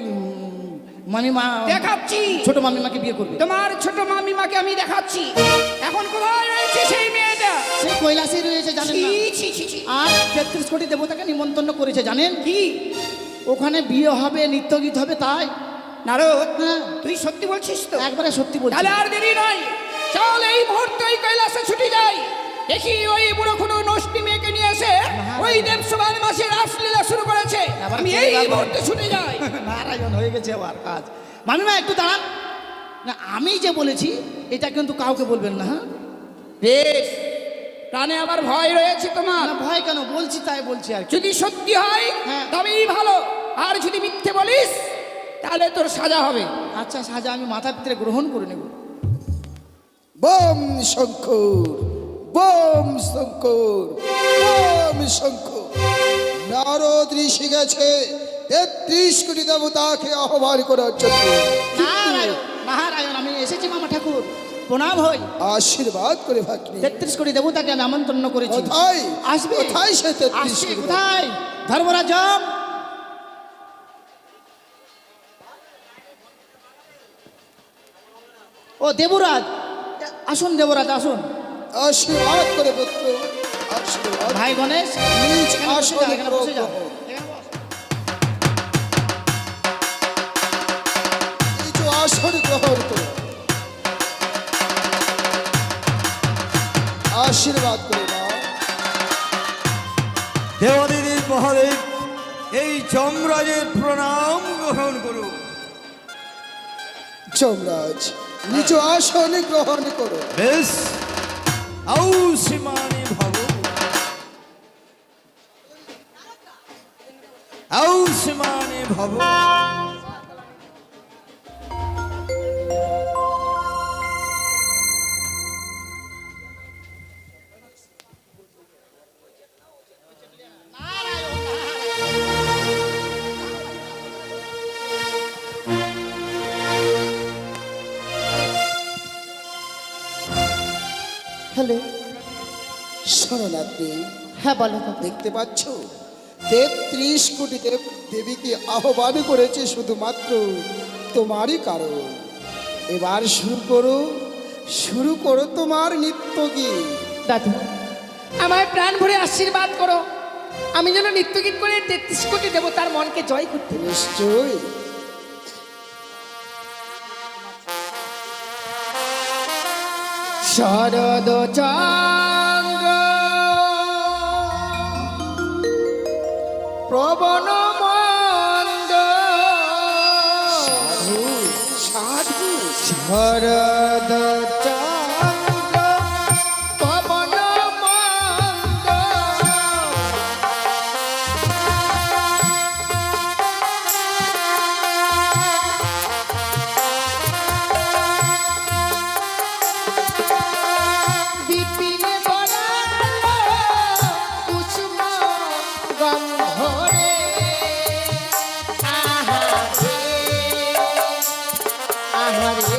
মামিমা, দেখাচ্ছি। ছোট মামিমাকে বিয়ে করবে। তোমার ছোট মামিমাকে আমি দেখাচ্ছি। এখন কোথায় রয়েছে সেই মেয়েটা? সে কৈলাসে রয়েছে জানেন ছি, না। ছি, ছি, ছি। আর 33 কোটি দেবতাকে নিমন্ত্রণ করেছে জানেন। কি? ওখানে বিয়ে হবে, নৃত্য গীত হবে। তাই নারদ, হ্যাঁ, তুই সত্যি বলছিস তো? একবারে সত্যি বলছি। তাহলে আর দেরি নয়, চল এই মুহূর্তে ওই কৈলাসে ছুটি যাই। দেখি ওই বুড়ো কোনো নষ্টি মেয়েকে নিয়ে এসে ওই দেবসভার মাসে রাসলীলা শুরু করেছে। আবার আমি চলে এই যাবো। মুহূর্তে ছুটে যাই। নারায়ণ, হয়ে গেছে আবার কাজ। মামিমা একটু দাঁড়ান না, আমি যে বলেছি এটা কিন্তু কাউকে বলবেন না। হ্যাঁ, বেশ, প্রাণে আবার ভয় রয়েছে তোমার? না ভয় কেন, বলছি তাই বলছি আর কি। যদি সত্যি হয় হ্যাঁ। তবেই ভালো, আর যদি মিথ্যে বলিস তাহলে তোর সাজা হবে। আচ্ছা সাজা আমি মাথার ভিতরে গ্রহণ করে নেব। বম শঙ্কর, বম শঙ্কর, বম শঙ্কর। নারদ ঋষি গেছে 33 কোটি দেবতাকে আহ্বান করার জন্য। নারায়ণ নারায়ণ, আমি এসেছি মামা ঠাকুর, প্রণাম হই। আশীর্বাদ করে ভাগ্নি। 33 কোটি দেবতাকে আমি আমন্ত্রণ করেছি। কোথায় আসবে? কোথায় সে 33 আসছে কোটি? কোথায়? ধর্মরাজ। ও দেবরাজ, আসুন দেবরাজ আসুন। আশীর্বাদ করে পুত্র, আশীর্বাদ। ভাই গণেশ, নিজ এখানে বসে যাও, আসনে এখানে বসে যাও। গ্রহণ। এখানে বস। নিজ আসন গ্রহণ করো। আশীর্বাদ করে দাও। দেবাদিদেব মহাদেব, এই যমরাজের প্রণাম গ্রহণ করুন। যমরাজ নিজ আসন গ্রহণ করো। বেশ, আউ সীমানি ভব, আউ সীমানি ভব। হ্যালো, শরণার্থী, হ্যাঁ বলো তো। দেখতে পাচ্ছ 33 কোটি দেব দেবীকে আহ্বান করেছে শুধুমাত্র তোমারই কারণ। এবার শুরু করো তোমার নৃত্য গীত। দাদু, আমায় প্রাণ ভরে আশীর্বাদ করো, আমি যেন নৃত্যগীত করে 33 কোটি দেবতার মনকে জয় করতে। নিশ্চয়। শরদ চন্দ্র প্রবণ মন্দ সাধু শরদ চন্দ্র পবন মন্দ বিপিন বরাল কুসুম গন্ধরে আহারে আহারে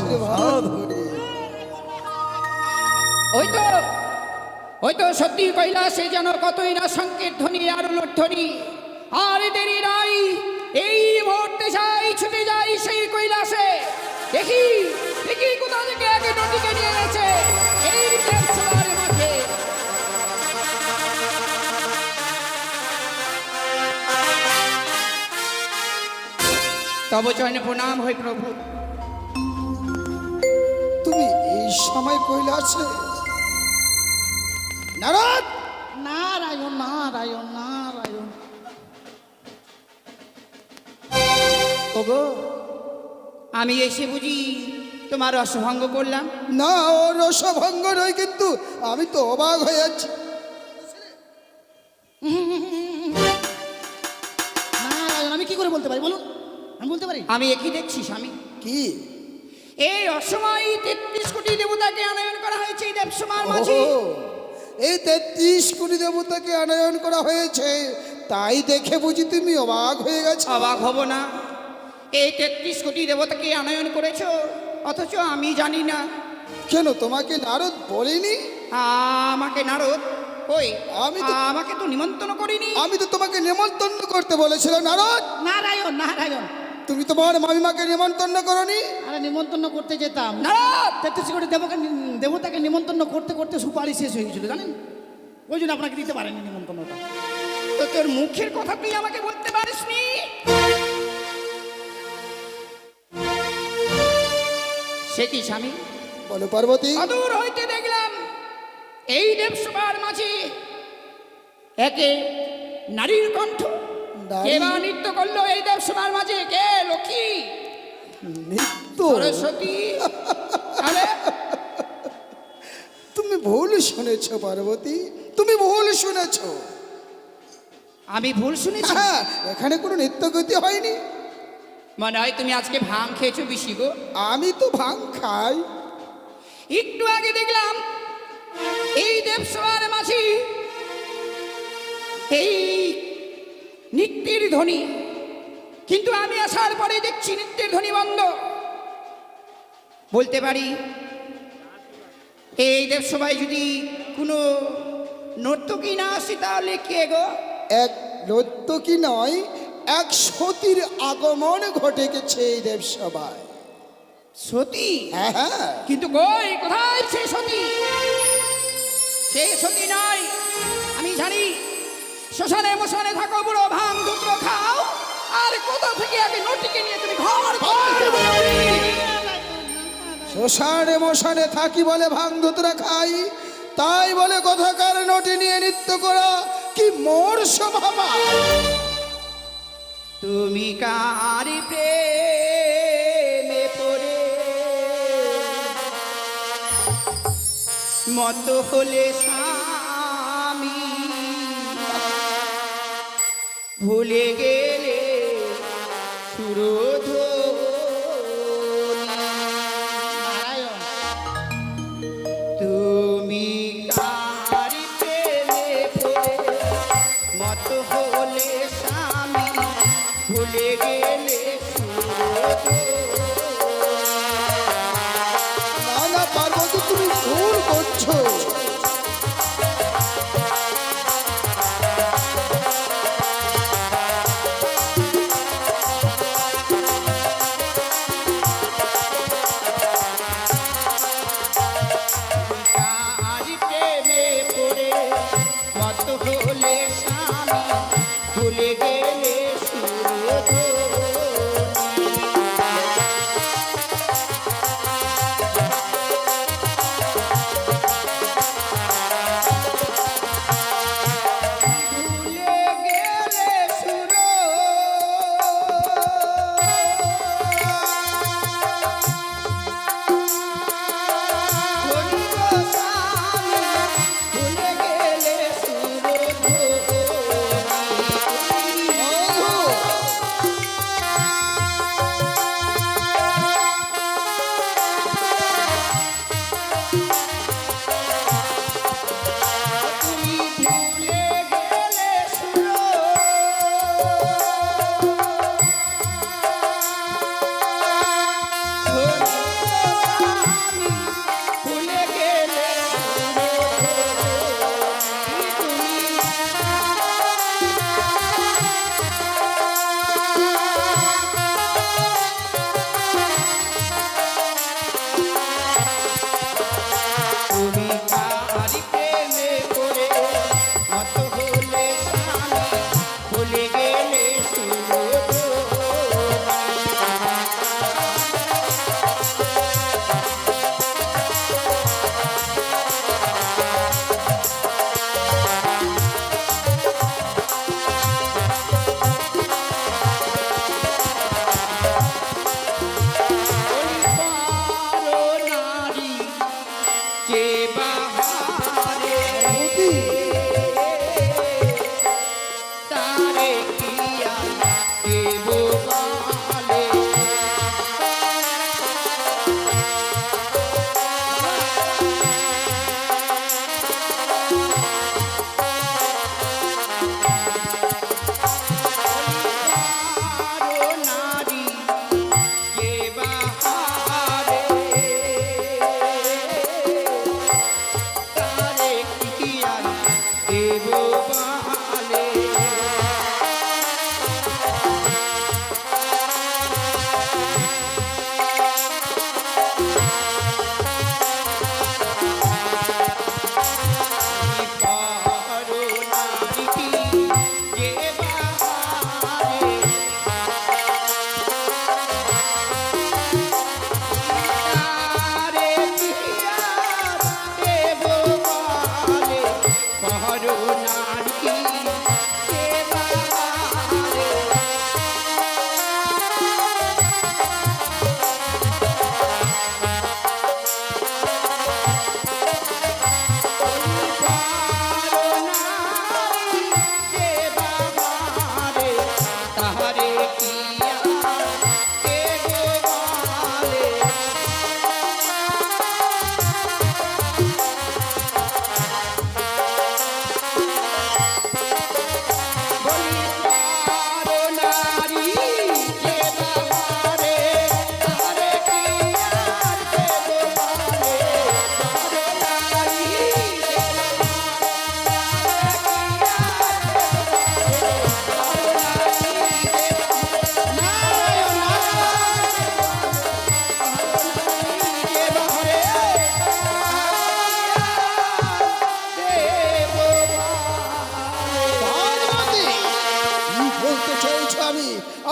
আশীর্বাদ করি। ওই তো সত্যি কৈলাসে যেন কতই না সংকেত ধ্বনি আর ধ্বনি, আর দেরি নাই, এই মুহূর্তে যাই, ছুটে যাই সেই কৈলাসে। দেখি দেখি কোথা থেকে আগে নদীকে নিয়ে গেছে এই দেবসভার মাঝে। তব চরণে প্রণাম হই প্রভু। তুমি এই সময় কৈলাসে? নারদ, নারায়ণ নারায়ণ নারায়ণ। ওগো, আমি এসে বুঝি তোমার রসভঙ্গ করলাম? না, ও রসভঙ্গ নয়, কিন্তু আমি তো অবাক হয়ে যাচ্ছি। নারায়ণ আমি কি করে বলতে পারি বলুন? আমি বলতে পারি? আমি একই দেখছি স্বামী, কি? এই অসময় 33 কোটি দেবতাকে আনয়ন করা হয়েছে এই দেবসভার মাঝে। ও, এই 33 কোটি দেবতাকে আনয়ন করা হয়েছে, তাই দেখে বুঝি তুমি অবাক হয়ে গেছো? অবাক হব না? এই 33 কোটি দেবতাকে আনয়ন করেছো, অথচ আমি জানি না। কেন, তোমাকে নারদ বলেনি? আমাকে নারদ ওই আমি আমাকে তো নিমন্ত্রণ করিনি। আমি তো তোমাকে নিমন্ত্রণ করতে বলেছিলাম নারদ। নারায়ণ নারায়ণ। তুমি তোমার মামিমাকে নিমন্ত্রণ করনি? আরে নিমন্ত্রণ করতে যেতাম, নারদ, 33 কোটি দেবতাকে নিমন্ত্রণ করতে করতে সুপারি শেষ হয়ে গেছিল জানেন, ওই জন্য আপনাকে দিতে পারেনি নিমন্ত্রণটা। তো তোর মুখের কথা তুই আমাকে বলতে পারিসনি? সে কি স্বামী? বলো পার্বতী। অদূর হইতে দেখলাম এই দেবসভার মাঝে একে নারীর কণ্ঠ। নারী? কে বা নৃত্য করলো এই দেবসভার মাঝে? কে? লক্ষ্মী? নৃত্য? সরস্বতী? আরে তুমি ভুল শুনেছ পার্বতী, তুমি ভুল শুনেছ। আমি ভুল শুনেছি? হ্যাঁ, এখানে কোনো নৃত্যগতি হয়নি। মনে হয় তুমি আজকে ভাং খেয়েছো বেশি গো। আমি তো ভাং খাই। একটু আগে দেখলাম এই দেবসভার মাঝে এই নৃত্যের ধ্বনি, কিন্তু আমি আসার পরে দেখছি নৃত্যের ধ্বনি বন্ধ। বলতে পারি এই দেবসভায় যদি কোনো নর্তকী না আসে তাহলে কে গো? এক নর্তকী নয়, এক সতীর আগমন ঘটে গেছে এই দেবসভায়। সতী? হ্যাঁ হ্যাঁ। কিন্তু কই, কোথায় সে সতী? সে সতী নয়। আমি জানি শ্মশানে মশানে থাকো, বুড়ো ভাঙ দুটো খাও, আর কোথা থেকে আগে নটিকে নিয়ে তুমি ঘর শ্মশানে মশানে থাকি বলে ভাং ধুতরা খাই, তাই বলে কোথাকার নটি নিয়ে নৃত্য করা কি মোর স্বভাব? তুমি কার প্রেমে পড়ে মত হলে স্বামী, ভুলে গেলে সুরধ্বনি। নারায়ণ তুমি কার প্রেমে পড়ে মত হলে স্বামী, ভুলে গেলে না না পার্বতী, তুমি ভুল করছো। কার প্রেমে পড়ে মত হলে স্বামী, ভুলে গেলে সুরধ্বনি।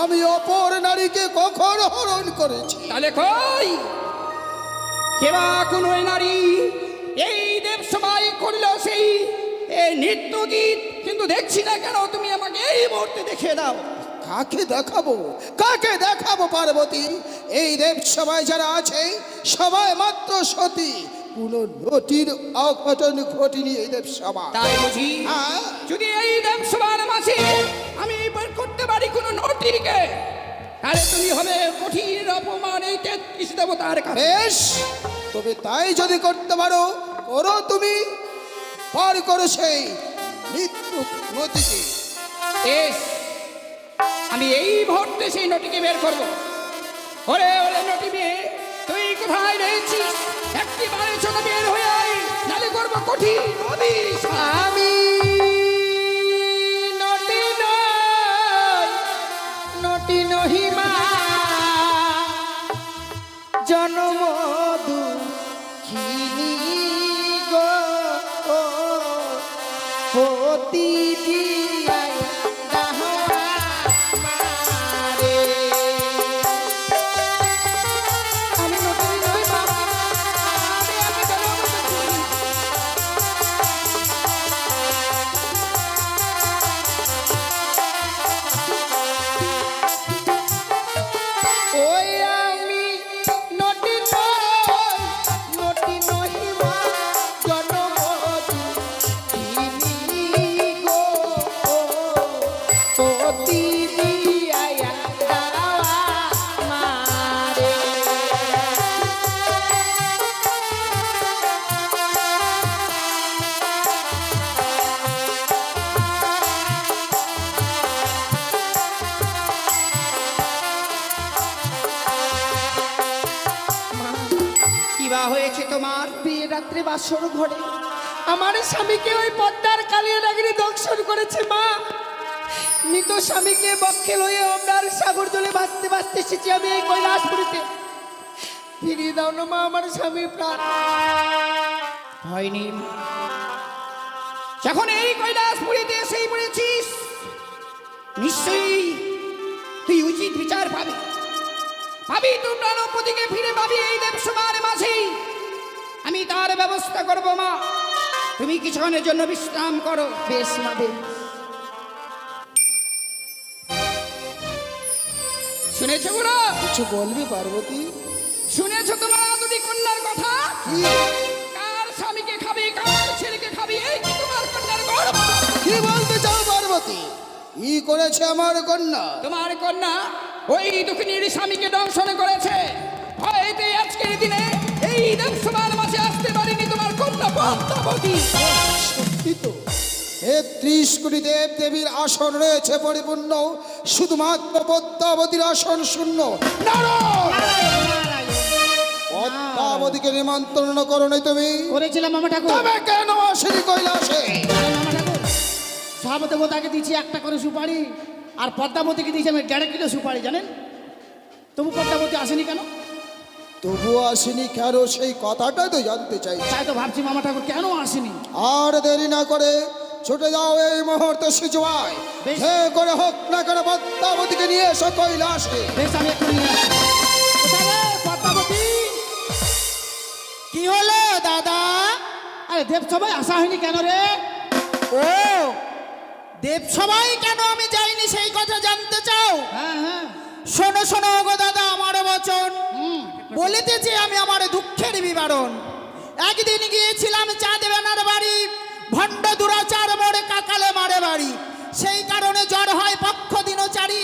আমি অপর নারীকে কখন হরণ করেছি? তাহলে কই কেবা কোন ওই নারী এই দেব সবাই করলো সেই এই নৃত্য গীত, কিন্তু দেখছি না কেন? তুমি আমাকে এই মুহূর্তে দেখিয়ে দাও। কাকে দেখাবো, কাকে দেখাবো পার্বতী? এই দেব সবাই যারা আছে সবাই মাত্র সতী, কোন নটির অঘটন ঘটিনি এই দেব সভা। তাই বুঝি হ্যাঁ। যদি এই দেব সবার মাঝে আমি বের করতে পারি কোনো নটিকে, তাহলে তুমি হবে কঠিন অপমান এই 33 দেবতার কাছে। বেশ, তবে তাই যদি করতে পারো করো, তুমি পার করো সেই মৃত্যু নদীকে। বেশ, আমি এই মুহূর্তে সেই নটিকে বের করব। ওরে ওরে নটি মেয়ে, তুই কোথায় রয়েছিস? একটিবারে ছোট বের হয়ে আয়, নালে করবো কঠিন নদী। আমি নটি নই, নটি নহিমা, জন্ম দুঃখিনী গো, পতি দিয়াই দাহা মারে। আমি নতুন নই বাবা, আমি জন্ম দুঃখিনী। ওই আমি নটি নই, নটি নহিমা, জন্ম দুঃখিনী গো, পতি দিয়ায়া দাওয়া মারে। কিবা হয়েছে তোমার? বিয়ে রাত্রে বাসর ঘরে আমার স্বামীকে ওই পদ্মার কালিয়া নাগিনী দংশন করেছে মা। মৃত স্বামীকে বক্ষে লয়ে আপনার সাগর জলে ভাসতে ভাসতে এসেছি আমি এই কৈলাসপুরীতে। ফিরিয়ে দাও না মা আমার স্বামীর প্রাণ। হয়নি মা। যখন এই কৈলাসপুরীতে এসেই পড়েছিস, নিশ্চয়ই তুই উচিত বিচার পাবি। ভাবি তোর প্রাণপতিকে ফিরে পাবি এই দেবসভার মাঝেই। আমি তার ব্যবস্থা করব মা, তুমি কিছুক্ষণের জন্য বিশ্রাম করো। বেশ মা, বেশ। শুনেছো বুড়ো? কিছু বলবি পার্বতী? শুনেছো তোমার দুটি কন্যার কথা? কি? কার স্বামীকে খাবি, কার ছেলেকে খাবি, এই কি তোমার কন্যার গর্ব? কি বলতে চাও পার্বতী? কি করেছে আমার কন্যা? তোমার কন্যা ওই দুঃখিনীর স্বামীকে দংশন করেছে। হয়তো আজকের দিনে এই দেবসভার মাঝে আসতে পারিনি তোমার কন্যা পদ্মাবতী। সত্যি তো, ৩০ কোটি দেব দেবীর আসন রয়েছে পরিপূর্ণ, শুধুমাত্র পদ্মাবতীর আসন শূন্য। পদ্মাবতীকে নিমন্ত্রণ করো নাই তুমি? করেছিলাম মামা ঠাকুর। তবে কেন আসেনি কৈলাসে? আরে মামা ঠাকুর, সব দেবতাকে দিয়েছি একটা করে সুপারি, আর পদ্মাবতীকে দিয়েছি আমি 1.5 কিলো সুপারি, জানেন? তবু পদ্মাবতী আসেনি কেন? তবুও আসেনি কেন সেই কথাটাই তো জানতে চাই। তাই তো ভাবছি মামা ঠাকুর কেন আসেনি। আর দেরি না করে ছুটে যাও এই মুহূর্তে সিজুয়ায়। বেশ। যে করে হোক না কেন পদ্মাবতীকে নিয়ে এসো কৈলাসে। বেশ, আমি এক্ষুনি নিয়ে আসছি। কোথায় রে পদ্মাবতী? কি হলো দাদা? আরে দেব সবাই আসা হয়নি কেন রে? ও দেব সবাই কেন আমি যাইনি সেই কথা জানতে চাও? হ্যাঁ হ্যাঁ। শোনো শোনো গো দাদা, আমার বচন বলিতেছি আমি আমার দুঃখের বিবরণ। একদিন গিয়েছিলাম চাঁদ বেনার বাড়ি, ভণ্ড দুরাচার মোড়ে কাকালে মারে বাড়ি। সেই কারণে জ্বর হয় পক্ষ দিনচারী,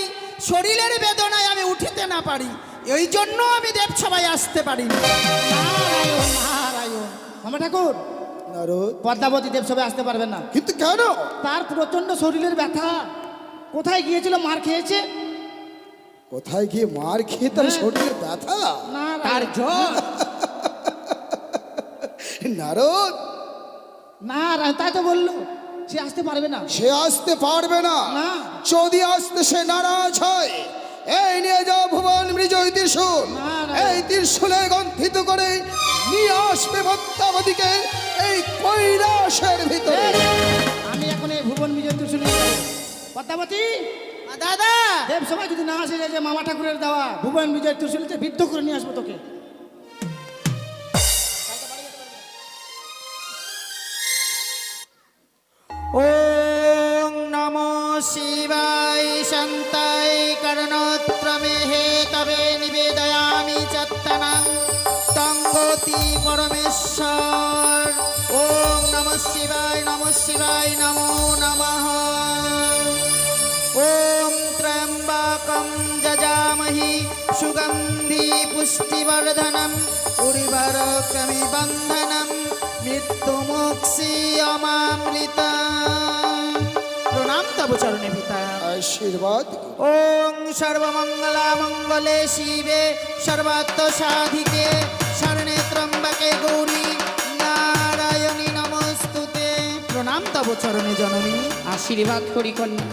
শরীরের বেদনায় আমি উঠিতে না পারি, এই জন্য আমি দেব সবাই আসতে পারিনি। নারায়ণ নারায়ণ। মামা ঠাকুর, নারদ, পদ্মাবতী দেব সবাই আসতে পারবেন না। কিন্তু কেন? তার প্রচন্ড শরীরের ব্যথা। কোথায় গিয়েছিল? মার খেয়েছে। কোথায় গিয়ে মার খেয়ে তার হ্যাঁ। শরীরে ব্যথা? তার জ্বর। নারদ, নারায়ণ, তাই তো বললো সে আসতে পারবে না। সে আসতে পারবে না। না। যদি আসতে সে নারাজ হয়, এই নিয়ে যাও ভুবন বিজয় ত্রিশূল। নারায়ণ। এই ত্রিশূলে গন্থিত করে নিয়ে আসবে পদ্মাবতীকে এই কৈলাসের ভিতরে। আমি এখন এই ভুবন বিজয় ত্রিশূল নিয়ে যাবো। পদ্মাবতী, দাদা দেব সবাই যদি না আসে যে মামা ঠাকুরের দেওয়া ভুবন বিজয় ত্রিশূলতে বিদ্ধ করে নিয়ে আসবো তোকে। ওং নমো শিবায় শান্তায় কর্ণোত্তমে হে তবে নিবেদয়ামি চত্তনং তঙ্গতি পরমেশ্বর। ওং নমঃ শিবায় নমো নমঃ। ওং ত্র্যম্বকং যজামহি সুগন্ধি পুষ্টিবর্ধনম উর্বরকমি বন্ধনম মৃত্যুমোক্ষীয়মামৃতম। প্রণাম তব চরণে পিতা। আশীর্বাদ ওং সর্বমঙ্গলা মঙ্গলে শিবে সর্বাত্ম সাধিকে শরণে ত্রম্বকে গৌরী নারায়ণী নমস্তুতে। প্রণাম তব চরণে জননী। আশীর্বাদ করি কন্যা।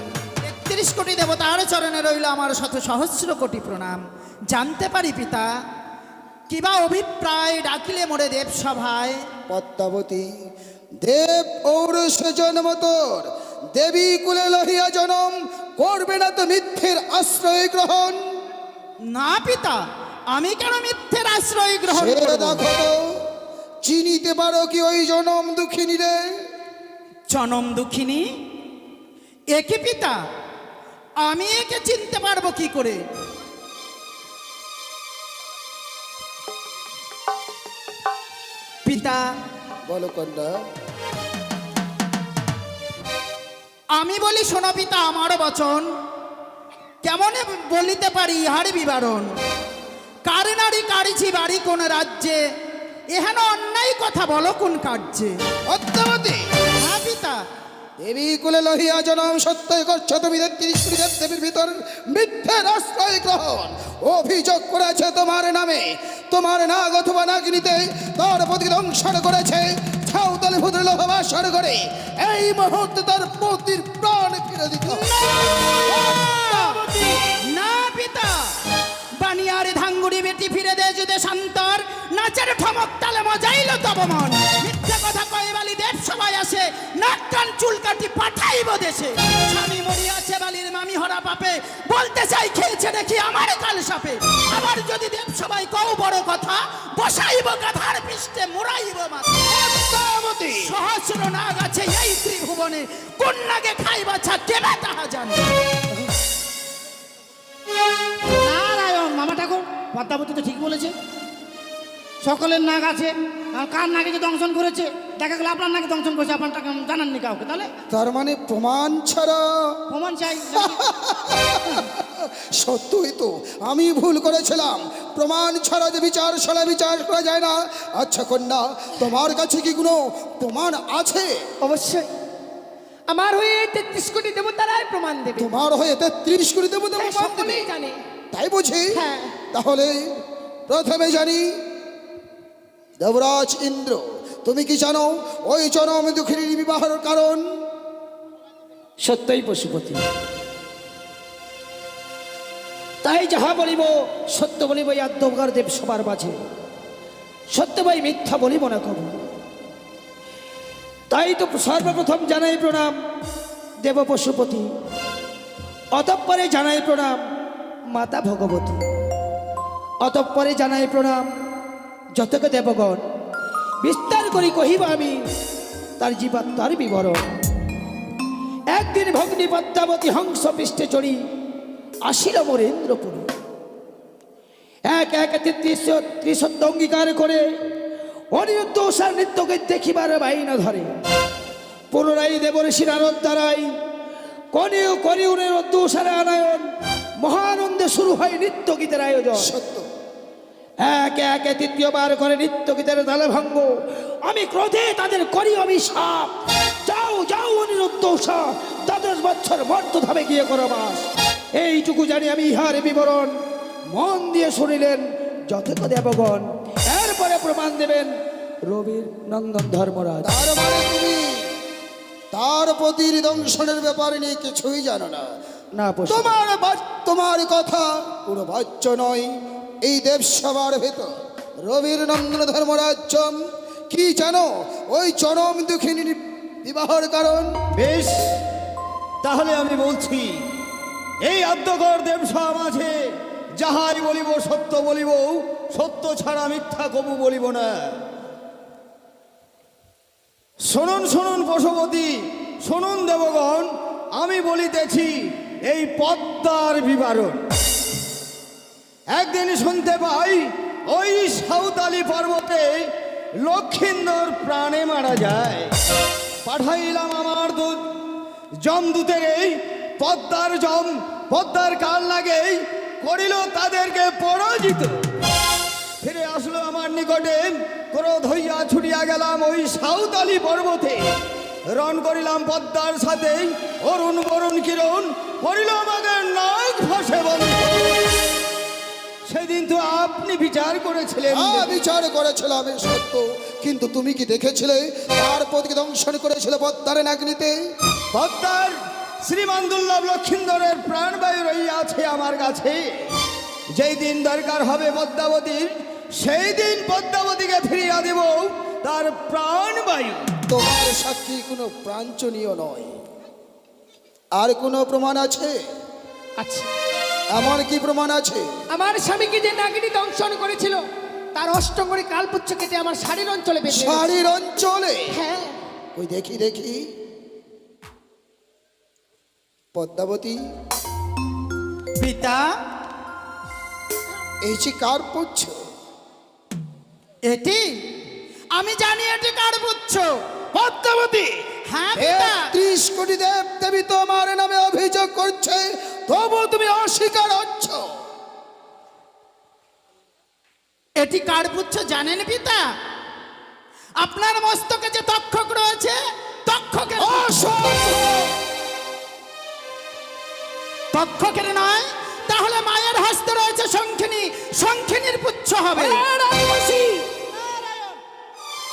৩৩ কোটি দেবতার চরণে রইল আমার শত সহস্র কোটি প্রণাম। জানতে পারি পিতা, কিবা অভিপ্রায় ডাকিলে মোরে দেব সভায়? পদ্মাবতী, দেব ঔরস জন্ম তোর, দেবী কুলে লহিয়া জনম, করবে না তো মিথ্যের আশ্রয় গ্রহণ? না পিতা, আমি কেন মিথ্যের আশ্রয় গ্রহণ সে করব? দেখো তো, চিনিতে পারো কি ওই জনম দুঃখিনী রে? জনম দুঃখিনী? একে পিতা, আমি একে চিনতে পারবো কি করে? পিতা, বলো কন্যা। আমি বলি শোনো পিতা আমার বচন, কেমনে বলিতে পারি ইহার বিবরণ? কার নারী কারিছি বাড়ি কোন রাজ্যে, এহেন অন্যায় কথা বলো কোন কার্যে? পদ্মাবতী, হ্যাঁ পিতা। দেবী কুলে লহিয়া জনম সত্যই করছো তুমি ৩৩ কোটি দেবদেবীর ভিতর মিথ্যের আশ্রয় গ্রহণ। অভিযোগ করেছে তোমার নামে, তোমার নাগ অথবা নাগিনীতে তার পতি দংশন করেছে। ছাউতলে ভূতের লোহবাসর করে এই মুহূর্তে তার পতির প্রাণ ফিরে দিত। না পিতা, বানিয়ার ধাঙ্গুড়ি বেটি ফিরে দে যুদে শান্তর, নাচের ঠমক তালে মজাইল তব মন। মিথ্যা কথা কয়ে বালি দেব সবাই আসে, নাক কান চুল কাটি পাঠাইব দেশে। স্বামী মরিয়াছে বালির মামি হরা পাপে, বলতে চাই খেয়েছে দেখি আমার কাল সাপে। আবার যদি দেব সবাই কও বড় কথা, বসাইব গাধার পৃষ্ঠে মোড়াইব মাথা। পদ্মাবতী, সহস্র নাগ আছে এই ত্রিভুবনে, কোন নাগে খাইবা ছা কেবে তাহা জানে। নারায়ণ, মামা ঠাকুর পদ্মাবতী তো ঠিক বলেছে। সকলের নাগ আছে, আর কার নাগে যে দংশন করেছে দেখা গেল আপনার নাকে দংশন করেছে, আপনার টাকা জানাননি কাউকে, তাহলে তার মানে প্রমাণ ছাড়া? প্রমাণ চাই। সত্যই তো আমি ভুল করেছিলাম, প্রমাণ ছাড়া যে বিচারশালা বিচার করা যায় না। আচ্ছা কন্যা, তোমার কাছে কি কোনো প্রমাণ আছে? অবশ্যই আমার হয়ে ৩৩ কোটি দেবতারাই প্রমাণ দেবে। তোমার হয়ে ৩৩ কোটি দেবতা হ্যাঁ, প্রমাণ দেবে? সকলেই জানে। তাই বুঝি? হ্যাঁ। তাহলে প্রথমে জানি দেবরাজ ইন্দ্র, তুমি কি জানো ওই জনম দুঃখিনীর বিবাহের কারণ? সত্যই পশুপতি, তাই যাহা বলিব সত্য বলিব এই আদ্যকার দেব সবার মাঝে, সত্য ভাই মিথ্যা বলিব না কব। তাই তো সর্বপ্রথম জানাই প্রণাম দেব পশুপতি, অতঃপরে জানাই প্রণাম মাতা ভগবতী, অতঃপরে জানাই প্রণাম যতক দেবগণ। বিস্তার করি কহিব আমি তার জীবাত্মার বিবরণ। একদিন ভগ্নী পদ্মাবতী হংস পৃষ্ঠে চড়ি আসিল মরেন্দ্রপুরী। এক এক ৩৩ অঙ্গীকার করে অনিরুদ্ধ উষার নৃত্যকে দেখিবার বাইনা ধরে। পুনরায় দেবঋষি নারদ দ্বারাই কনেও করিউনের উষারে আনায়ন, মহানন্দে শুরু হয় নৃত্য গীতের আয়োজন। সত্য। একে একে তৃতীয়বার করে নৃত্য গীতের তালে ভঙ্গ। আমি ক্রোধে তাদের করি অভিশাপ। যাও যাও অনিরুদ্ধ উষা, ১২ বছর মর্তধামে গিয়ে করো বাস। এইটুকু জানি আমি ইহার বিবরণ, মন দিয়ে শুনিলেন যথেষ্ট দেবগণ। এরপরে প্রমাণ দেবেন রবির নন্দন ধর্মরাজ। তার মানে তুমি তার পতির দংশনের ব্যাপারে নিয়ে কিছুই জানো না? না পশু, তোমার কথা পুরো বাচ্য নয়। এই দেবসভার ভেতর রবির নন্দন ধর্মরাজ্যম কি জানো ওই চরম দুঃখিনীর বিবাহের কারণ? বেশ, তাহলে আমি বলছি এই আদ্যকর দেবসভা মাঝে যাহাই বলিব সত্য বলিব, সত্য ছাড়া মিথ্যা কবু বলিব না। শুনুন শুনুন পশুপতি, শুনুন দেবগণ, আমি বলিতেছি এই পদ্মার বিবরণ। একদিন শুনতে পাই ওই সাঁওতালি পর্বতে লক্ষিন্দর প্রাণে মারা যায়। পাঠাইলাম আমার জমদূতের এই পদ্মার কাল লাগেই করিল তাদেরকে পরাজিত। ফিরে আসলো আমার নিকটে, ক্রোধ হইয়া ছুটিয়া গেলাম ওই সাঁওতালি পর্বতে। রণ করিলাম পদ্মার সাথে অরুণ বরুণ কিরণ, করিল আমাকে নাক ভাসে বন্ধ। সেদিন তো আপনি বিচার করেছিলেন। হ্যাঁ, বিচার করেছিলাম এ সত্য, কিন্তু তুমি কি দেখেছিলে তার পদকে দংশন করেছিল পদ্মার নাগিনীতে? পদ্মার শ্রীমান দুর্লভ লক্ষিন্দরের প্রাণবায়ু রইয়াছে আমার কাছে। যেই দিন দরকার হবে পদ্মাবতীর, সেই দিন পদ্মাবতীকে ফিরিয়া দেব তার প্রাণবায়ু। তোমার সাক্ষী কোনো প্রাঞ্চনীয় নয়। আর কোনো প্রমাণ আছে? আচ্ছা, এমন কি প্রমাণ আছে? আমার স্বামীকে যে নাগিনী দংশন করেছিল তার অষ্টঙ্গরে কালপুচ্ছ কেটে আমার শাড়ির অঞ্চলে বেঁধে রেখেছে। শাড়ির অঞ্চলে? হ্যাঁ। ওই দেখি দেখি। পদ্মাবতী, পিতা, এই যে কার পুচ্ছ? এটি আমি জানি এটি কার পুচ্ছ। পদ্মাবতী, হ্যাঁ পিতা। 30 কোটি দেব দেবী তোমার নামে অভিযোগ করছে, তবু তুমি অস্বীকার হচ্ছ। এটি কার পুচ্ছ জানেন পিতা? আপনার মস্তকে যে তক্ষক রয়েছে, তক্ষকের তক্ষকের নয়, তাহলে মায়ের হস্তে রয়েছে শঙ্খিনী, শঙ্খিনীর পুচ্ছ হবে।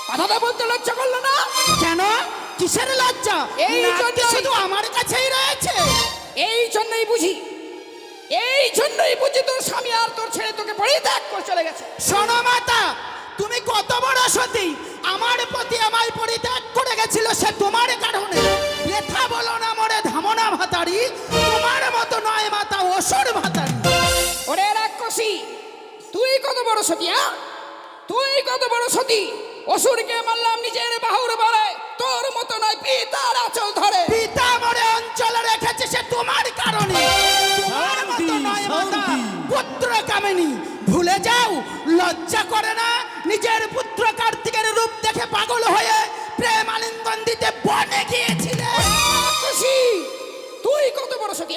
কথাটা বলতে লজ্জা করলো না? কেন? কিসের লজ্জা? এই নাকি জন্যই- শুধু আমার কাছেই রয়েছে? এই জন্যই বুঝি তোর স্বামী আর তোর ছেড়ে তোকে পরিত্যাগ করে চলে গেছে। শোনো মাতা, তুমি কত বড় সতী! আমার প্রতি আমায় পরিত্যাগ করে গেছিল সে তোমার কারণে। ব্যথা বলো না মরে ধামনা ভাতারি, তোমার মতো নয় মাতা, অসুর ভাতারি। ওরে রাক্ষসী, তুই কত বড় সতী? তুই কত বড় সতী? অসুরকে মারলাম নিজের বাহুর বলে, তোর মতো নয় পিতার আঁচল ধরে। পিতা মরে অঞ্চলে রেখেছে সে তোমার কারণে। তোমার মতো নয় মাতা, পুত্র কামিনী। ভুলে যাও, লজ্জা করে না? নিজের পুত্র কার্তিকের রূপ দেখে পাগল হয়ে প্রেম আলিঙ্গন দিতে বনে গিয়েছিলে। রাক্ষসী, তুই কত বড় সতী?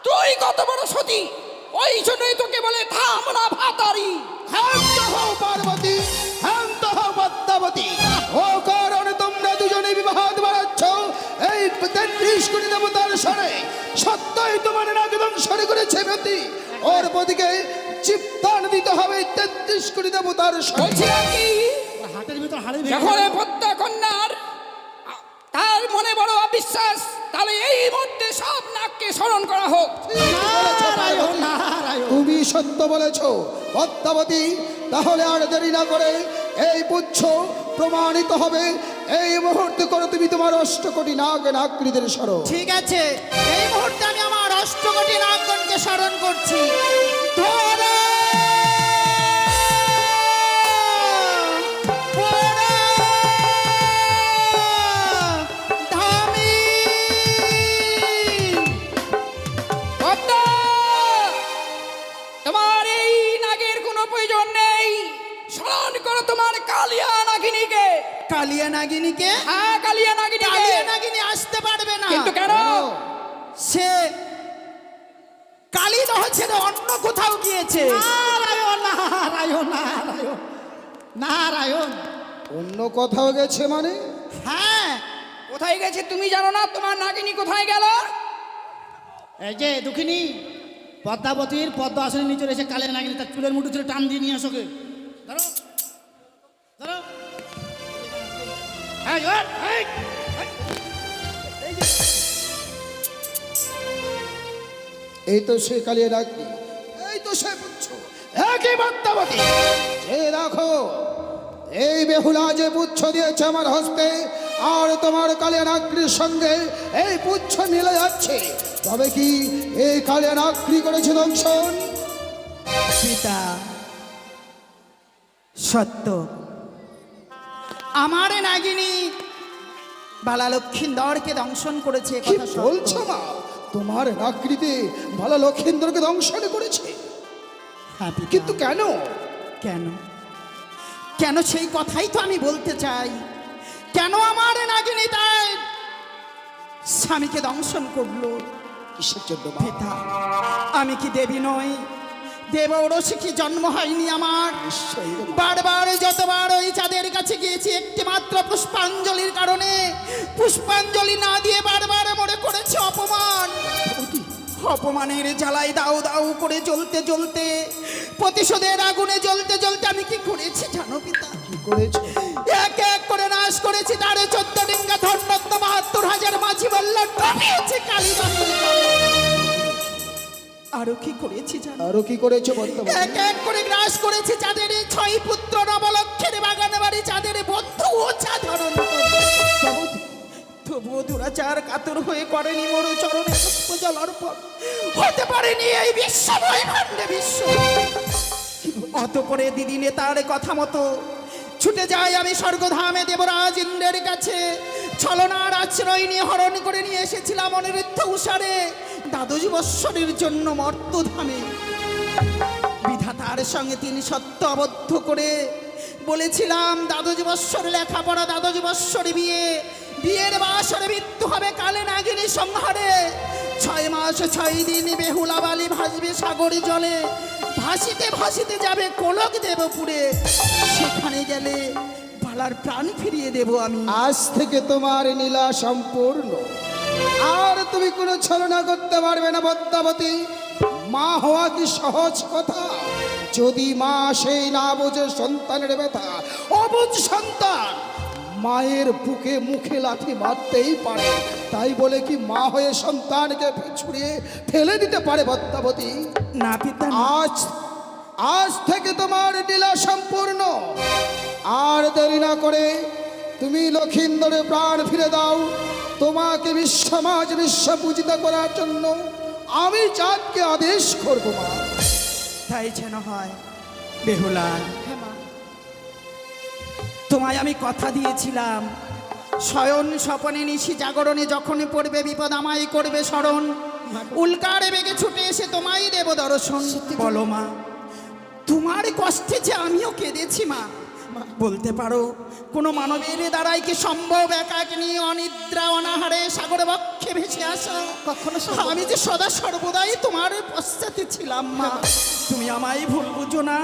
তুই কত বড় সতী? ওই জন্যই তোকে বলে ধামনা ভাতারি। শান্ত হও পার্বতী, শান্ত হও পদ্মাবতী। ও কারণে তোমরা দুজনে বিবাদ বাড়াচ্ছ এই 33 কোটি দেবতার স্বরে। সত্যই তোমার নাগ দংশন করেছে ব্যতি, ওর প্রতিকে চিত্তান দিতে হবে 33 কোটি দেবতার স্বরে। বলছিলাম কি, হাটের ভিতর হাড়ি যখন পদ্মা কন্যার তার মনে বড় অবিশ্বাস, তাহলে এই মুহূর্তে সব নাককে স্মরণ করা হোক। নারায়ণ নারায়ণ। তুমি সত্য বলেছ পদ্মাবতী, তাহলে আর দেরি না করে এই পুচ্ছ প্রমাণিত হবে। এই মুহূর্তে করে তুমি তোমার 8 কোটি নাগ নাগরীদের স্মরণ। ঠিক আছে, এই মুহূর্তে আমি আমার অষ্টকোটি নাগগণকে স্মরণ করছি। ধরে পড়ে ধামি। পদ্মা, তোমার এই নাগের কোনো প্রয়োজন নেই। স্মরণ করো তোমার কালিয়া নাগিনীকে। কালিয়া নাগিনীকে? হ্যাঁ, কালিয়া নাগিনীকে। কালিয়া নাগিনী আসতে পারবে না। কিন্তু কেন? সে কালী নয়, ছেড়ে অন্য কোথাও গিয়েছে। নারায়ণ নারায়ণ নারায়ণ নারায়ণ। অন্য কোথাও গেছে মানে? হ্যাঁ, কোথায় গেছে তুমি জানো না? তোমার নাগিনী কোথায় গেল? এই যে দুঃখিনী, পদ্মাবতীর পদ্মা আসনের নিচে এসে কালের নাগিনী তার চুলের মুঠো ছেড়ে টান দিয়ে নিয়ে আসোকে। ধরো ধরো। এই, এই, এই, এই যে। এই তো সে কালিয়া নাগিনী, এই তো সে পুচ্ছ, একই পদ্মাবতী। যে দেখো, এই বেহুলা যে পুচ্ছ দিয়েছে আমার হস্তে, আর তোমার কালিয়া নাগিনীর সঙ্গে এই পুচ্ছ মিলে যাচ্ছে। তবে কি এই কালে নাকড়ি করেছে দংশন? পিতা সত্য, আমার নাগিনী বালা লক্ষিন্দরকে দংশন করেছে, কি কথা সত্য। বলছো মা? তোমার নাকড়িতে ভালো লক্ষিন্দরকে দংশন করেছে? হ্যাঁ পিতা। কিন্তু কেন? কেন কেন সেই কথাই তো আমি বলতে চাই। কেন আমার নাগিনী তাই স্বামীকে দংশন করলো? কিসের জন্য মা? পিতা, আমি কি দেবী নই? দেব ওরসে কি জন্ম হয়নি আমার? নিশ্চয়ই রে মা। বারবার যতবার ওই চাঁদের কাছে গিয়েছি একটি মাত্র পুষ্পাঞ্জলির কারণে, পুষ্পাঞ্জলি না দিয়ে বারবার মনে করেছে অপমান। অপমানের জ্বালায় দাউ দাউ করে জ্বলতে জ্বলতে, প্রতিশোধের আগুনে জ্বলতে জ্বলতে আমি কি করেছি জানো পিতা? কি করেছো? এক এক করে নাশ করেছি তার 14 ডিঙ্গা ধন্যত্ব 72,000 মাঝি বলল ডুবিয়েছে কালীগঙ্গা। আরো কি করেছি জানো? আরো কি করেছো বলতে পারো? এক এক করে গ্রাস করেছে চাঁদের 6 পুত্র নবলক্ষের বাগানে বাড়ি চাঁদের বন্ধু ও চাঁদরণ। তবুও দুরাচার কাতর হয়ে করেনি মোর চরণে পুষ্প জল অর্পণ, হতে পারেনি এই বিশ্বময় ভাণ্ডে বিশ্ব। অতঃপরে দিদি নেতার কথা মতো ছুটে যাই আমি স্বর্গধামে দেবরাজ ইন্দ্রের কাছে। ছলনার আশ্রয় নিয়ে হরণ করে নিয়ে এসেছিলাম অনিরুদ্ধ উষারে 12 বৎসরের জন্য মর্তধামে। বিধাতার সঙ্গে তিনি সত্য আবদ্ধ করে বলেছিলাম 12 বৎসর লেখাপড়া, 12 বৎসর বিয়ে, বিয়ের বাসরে মৃত্যু হবে কালে নাগিনী সংহারে। 6 মাস 6 দিন বেহুলা বালি ভাসবে সাগরে জলে, ভাসিতে ভাসিতে যাবে কোলক দেবপুরে, সেখানে গেলে বালার প্রাণ ফিরিয়ে দেব আমি। আজ থেকে তোমার নীলা সম্পূর্ণ, আর তুমি কোনো ছলনা করতে পারবে না পদ্মাবতী। মা হওয়া কি সহজ কথা? যদি মা সেই না বোঝে সন্তানের ব্যথা, অবুঝ সন্তান মায়ের বুকে মুখে লাথি মারতেই পারে, তাই বলে কি মা হয়ে সন্তানকে ছুড়িয়ে ফেলে দিতে পারে পদ্মাবতী? না পিতা না। আজ থেকে তোমার লীলা সম্পূর্ণ। আর দেরি না করে তুমি লক্ষিন্দরে প্রাণ ফিরে দাও। তোমাকে বিশ্বমাজ বিশ্ব পূজিত করার জন্য আমি চাঁদকে আদেশ করব মা। তাই যেন হয় বেহুলা। তোমায় আমি কথা দিয়েছিলাম, শয়ন স্বপনে নিশি জাগরণে যখন পড়বে বিপদ আমায় করবে স্মরণ, উল্কারে বেগে ছুটে এসে তোমায় দেব দর্শন। বলো মা, তোমার কষ্টে যে আমিও কেঁদেছি মা। বলতে পারো কোনো মানবের দ্বারাই কি সম্ভব একাকে নিয়ে অনিদ্রা অনাহারে সাগরে বক্ষে ভেসে আসা? কখনো আমি যে সদা সর্বদাই তোমার পশ্চাতে ছিলাম মা। তুমি আমায় ভুল বুঝো না।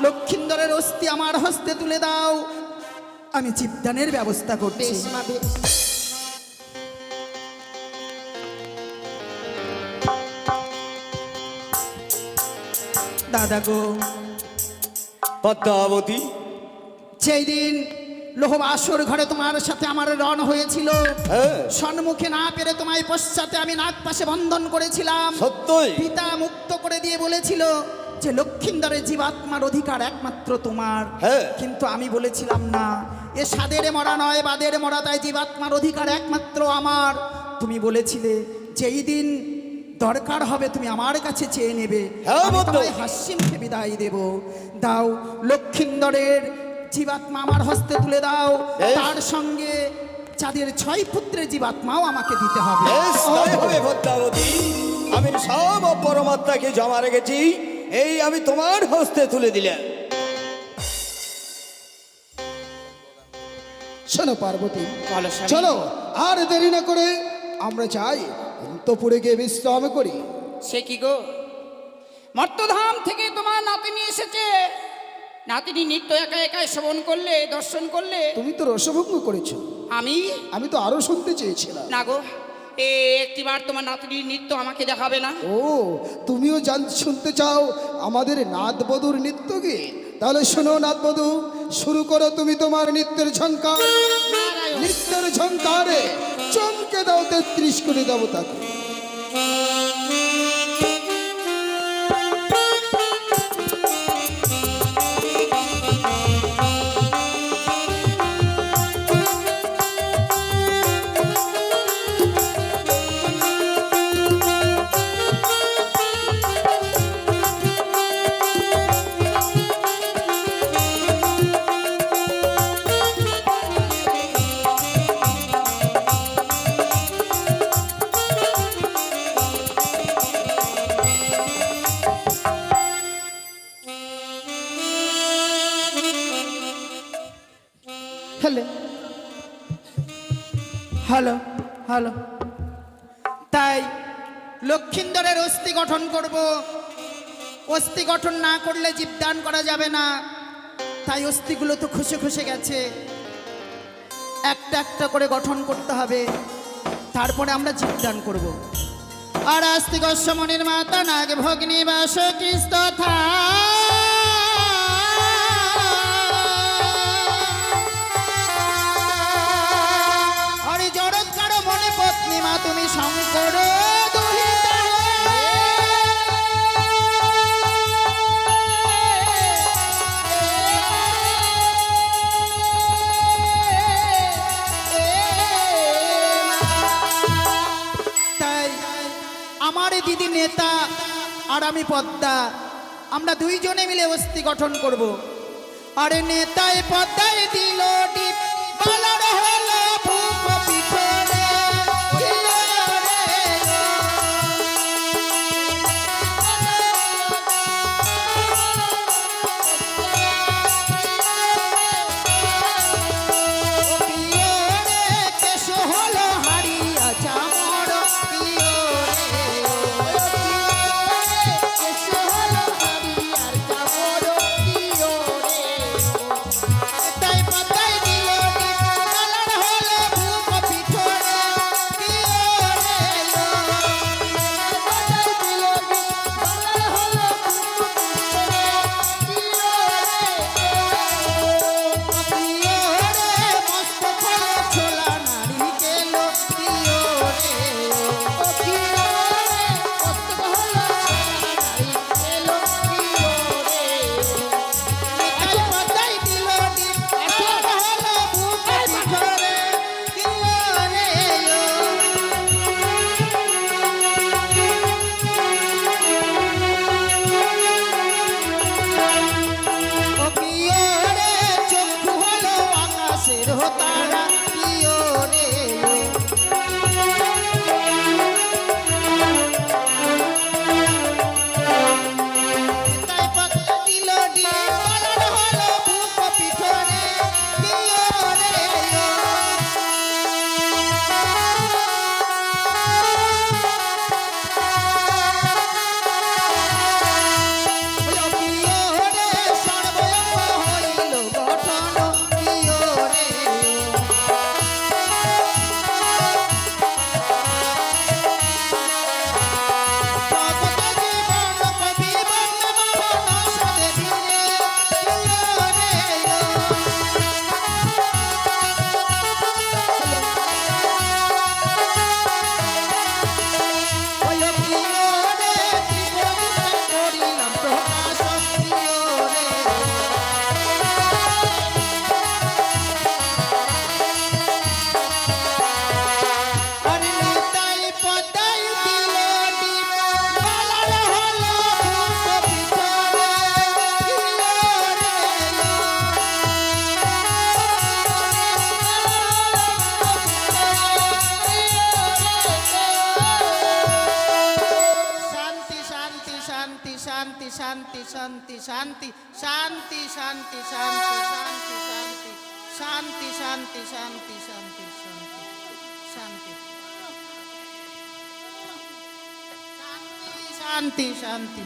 লক্ষিন্দরের অস্থি আমার হস্তে তুলে দাও, আমি জীবদানের ব্যবস্থা করছি। দাদা গো, পদ্মাবতী, সেই দিন লোহবাসর ঘরে তোমার সাথে আমার রণ হয়েছিল। হ্যাঁ। সম্মুখে না পেরে তোমায় পশ্চাতে আমি নাক পাশে বন্ধন করেছিলাম। সত্যই। পিতা মুক্ত করে দিয়ে বলেছিল যে লক্ষিন্দরের জীবাত্মার অধিকার একমাত্র তোমার। হ্যাঁ। কিন্তু আমি বলেছিলাম না, এ সাদের মরা নয় বাদের মরা, তাই জীবাত্মার অধিকার একমাত্র আমার। তুমি বলেছিলে যেই দিন দরকার হবে তুমি আমার কাছে চেয়ে নেবে, হ্যাঁ, আমি বদ্ধ। তোমায় হাসি মুখে বিদায় দেব। দাও লক্ষিন্দরের জীবাত্মা আমার হস্তে তুলে দাও, বেশ। তার সঙ্গে চাঁদের 6 পুত্রের জীবাত্মাও আমাকে দিতে হবে। বেশ, তাই হবে পদ্মাবতী। আমি সব পরমাত্মাকে জমা রেখেছি, এই আমি তোমার হস্তে তুলে দিলাম। শোনো পার্বতী, চলো আর দেরি না করে আমরা যাই অন্তপুরে গিয়ে বিশ্রাম করি। সে কি গো, মর্তধাম থেকে তোমার নাতিনি এসেছে, নাতিনি নিত্য একা একাই শ্রবণ করলে, দর্শন করলে। তুমি তো রসভঙ্গ করেছো, আমি তো আরো শুনতে চেয়েছিলাম। না গো, একটিবার তোমার নাতিনির নৃত্য আমাকে দেখাবে না? ও, তুমিও শুনতে চাও আমাদের নাদবধূর নৃত্য গীত? তাহলে শোনো নাদবধূ, শুরু করো তুমি তোমার নৃত্যের ঝঙ্কার। নৃত্যের ঝঙ্কারে চমকে দাও 33 কোটি দেবতাকে। হ্যালো হ্যালো হ্যালো তাই লক্ষিন্দরের অস্থি গঠন করব। অস্থি গঠন না করলে জীবদান করা যাবে না। তাই অস্থিগুলো তো খসে খসে গেছে, একটা একটা করে গঠন করতে হবে, তারপরে আমরা জীবদান করব। আর আস্তিক মনির মাতা নাগ ভগ্নী বাস কৃষ্ট হরি জড়ৎকার মনে পত্নী মা তুমি শঙ্কর দুহিতা তাই আমার দিদি নেতা আর আমি পদ্মা, আমরা দুইজনে মিলে অস্থি গঠন করব। আরে নেতায় পদ্মায় দিল ডিপ বালার হলো ভূপ পিঠরে কেশ হলো হারিয়া চামর তাই পাতায় দিল কালার হলো ভূপ পিঠরে মস্ত ফলে ছোলা নারী গেল পাতায় দিল কালার হলো ভূপ পিঠরে ও পিওরে চক্ষু হলো আকাশের তারা পিওরে তাই পাতা দিল কালার হলো ভূপ পিঠরে পিওরে পিওরে সর্বঙ্গ হইল গঠন পিওরে জগত জীবন কবি বর্ণমান সদে ধীরে পিওরে ওই পিওরে ত্রিপুরা করিলাম প্রকাশ পিওরে আরে নেতাই পদাই দিল ডিপ বালার হলো ভূপ পিঠরে শান্তি শান্তি শান্তি শান্তি শান্তি শান্তি শান্তি শান্তি শান্তি শান্তি শান্তি শান্তি শান্তি শান্তি শান্তি শান্তি শান্তি শান্তি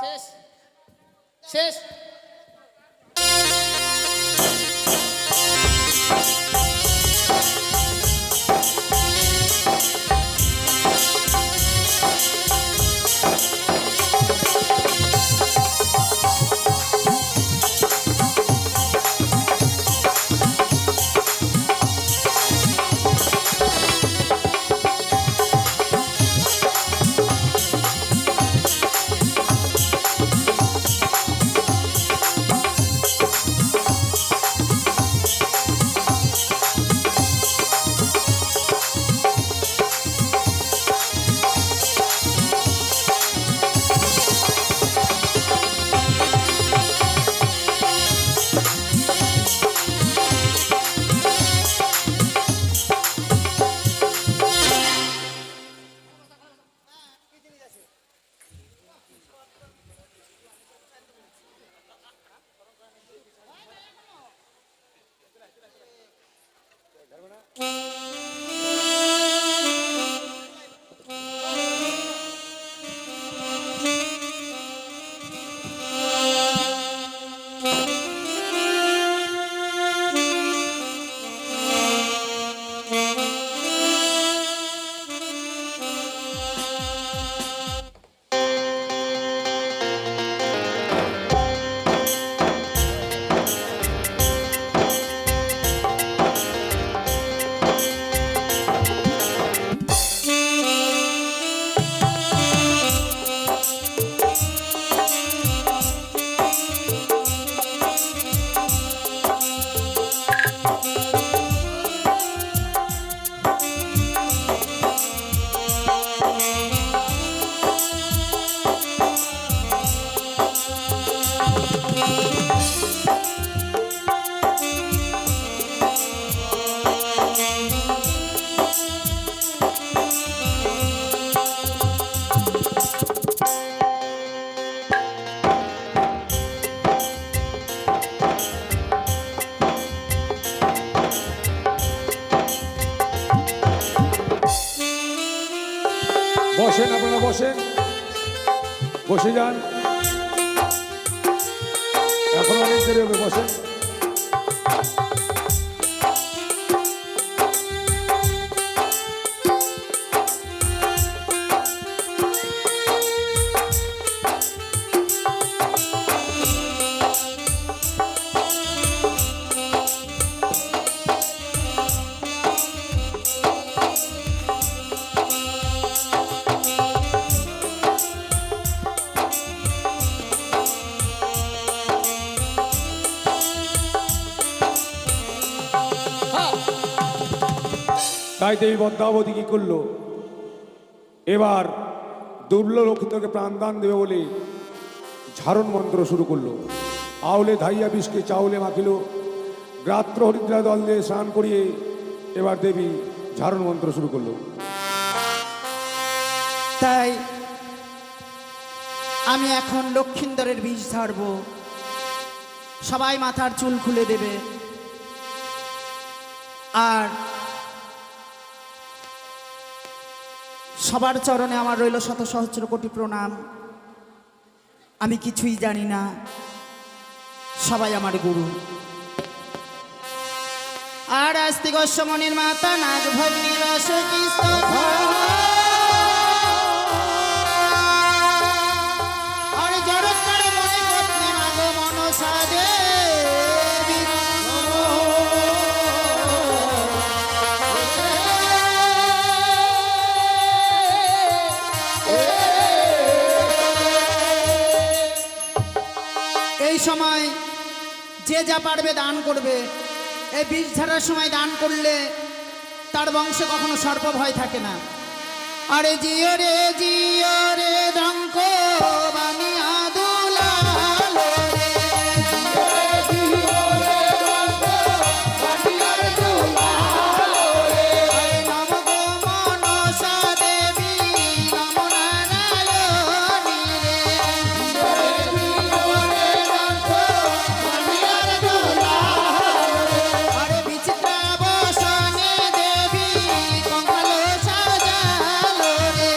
শেষ শেষ। বসেন, আপনারা বসেন, বসে যান, এখন অনেক দেরি হবে, বসেন। তাই দেবী পদ্মাবতী কি করলো, এবার দুর্লক্ষিতকে প্রাণদান দেবে বলে ঝারণ মন্ত্র শুরু করলো। আউলে ধাইয়া বিষকে চাউলে মাখিল, গ্রাত্র হরিদ্রা দল দিয়ে স্নান করিয়ে এবার দেবী ঝারণ মন্ত্র শুরু করলো। তাই আমি এখন লক্ষিন্দরের বীজ ঝাড়ব, সবাই মাথার চুল খুলে দেবে। আর সবার চরণে আমার রইল শত সহস্র কোটি প্রণাম। আমি কিছুই জানি না, সবাই আমার গুরু। আর আস্তি গোস্বমণির মাতা নাগ ভগ্নী রস আর জড়ৎকার মনে পত্নী মাগ মনসা দেবী। এই সময় যে যা পারবে দান করবে। এই বীজ ঝাড়ার সময় দান করলে তার বংশে কখনো সর্প ভয় থাকে না। আরে জিও রে দঙ্ক বানিয়া দুলালো রে, নম গো মনসা দেবী, নম নারায়ণী রে। আরে বিচিত্রা বসনে দেবী, কঙ্কাল সাজালো রে।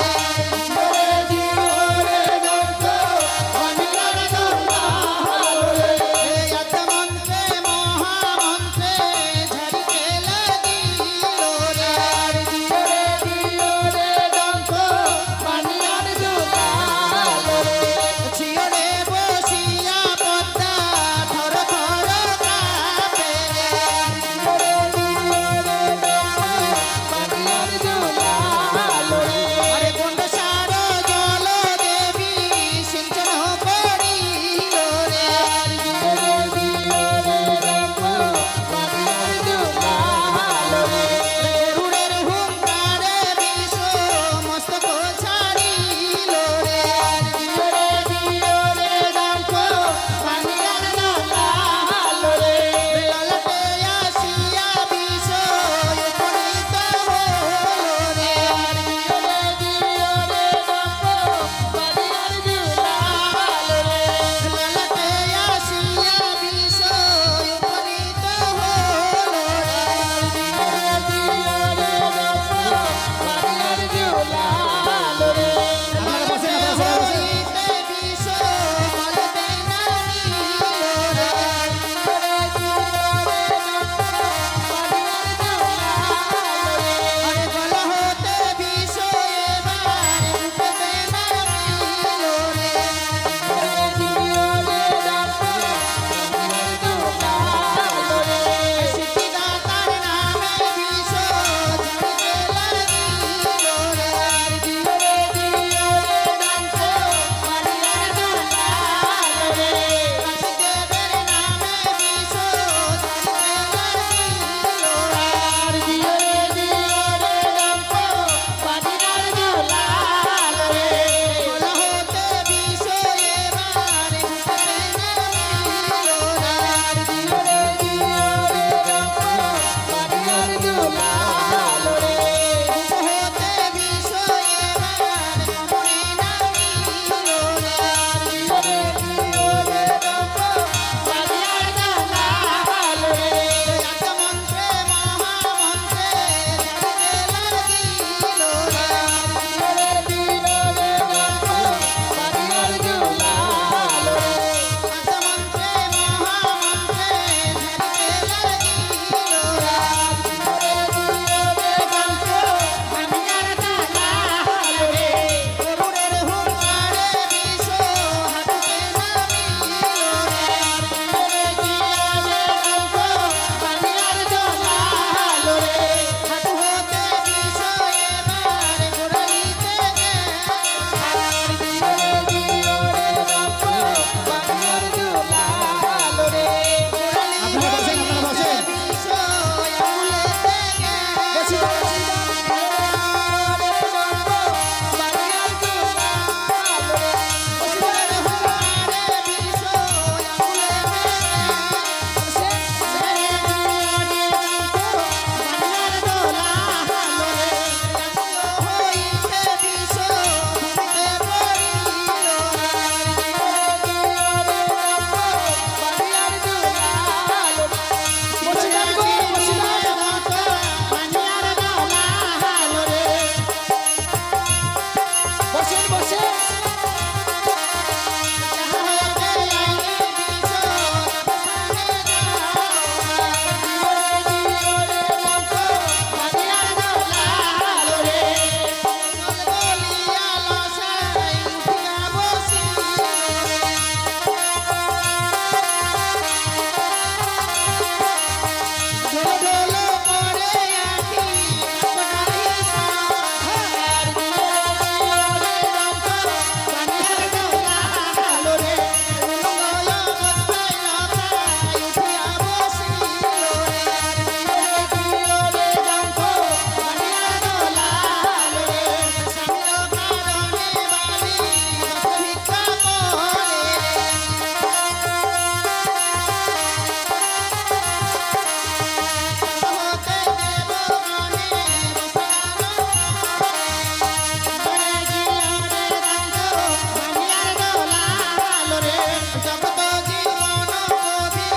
জগত জীবন কবি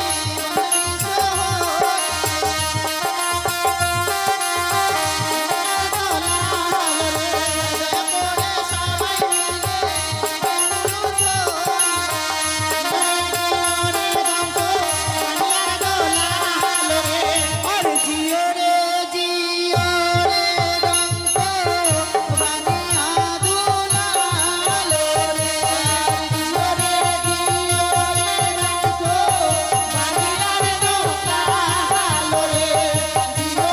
আর জিও রে রঙ্ক বানিয়া দুলালো রে জিও রে রঙ্ক বানিয়া দুলালো রে জিও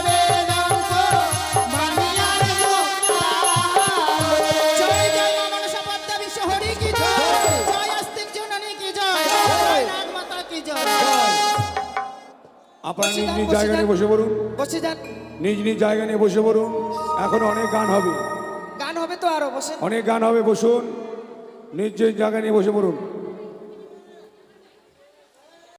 রে রঙ্ক বানিয়া দুলালো জয় জয় মা মনসা পদ্মা বিশ্ব হরি কি জয় জয় আস্তিক জননী কি জয় জয় নাগ মাতা কি জয় আপনারা নিজ নিজ জায়গা নিয়ে বসে পড়ুন, বসে যান, নিজ নিজ জায়গা নিয়ে বসে পড়ুন। এখন অনেক গান হবে, গান হবে তো আরো বসে। অনেক গান হবে, বসুন, নিজ নিজ জায়গা নিয়ে বসে পড়ুন।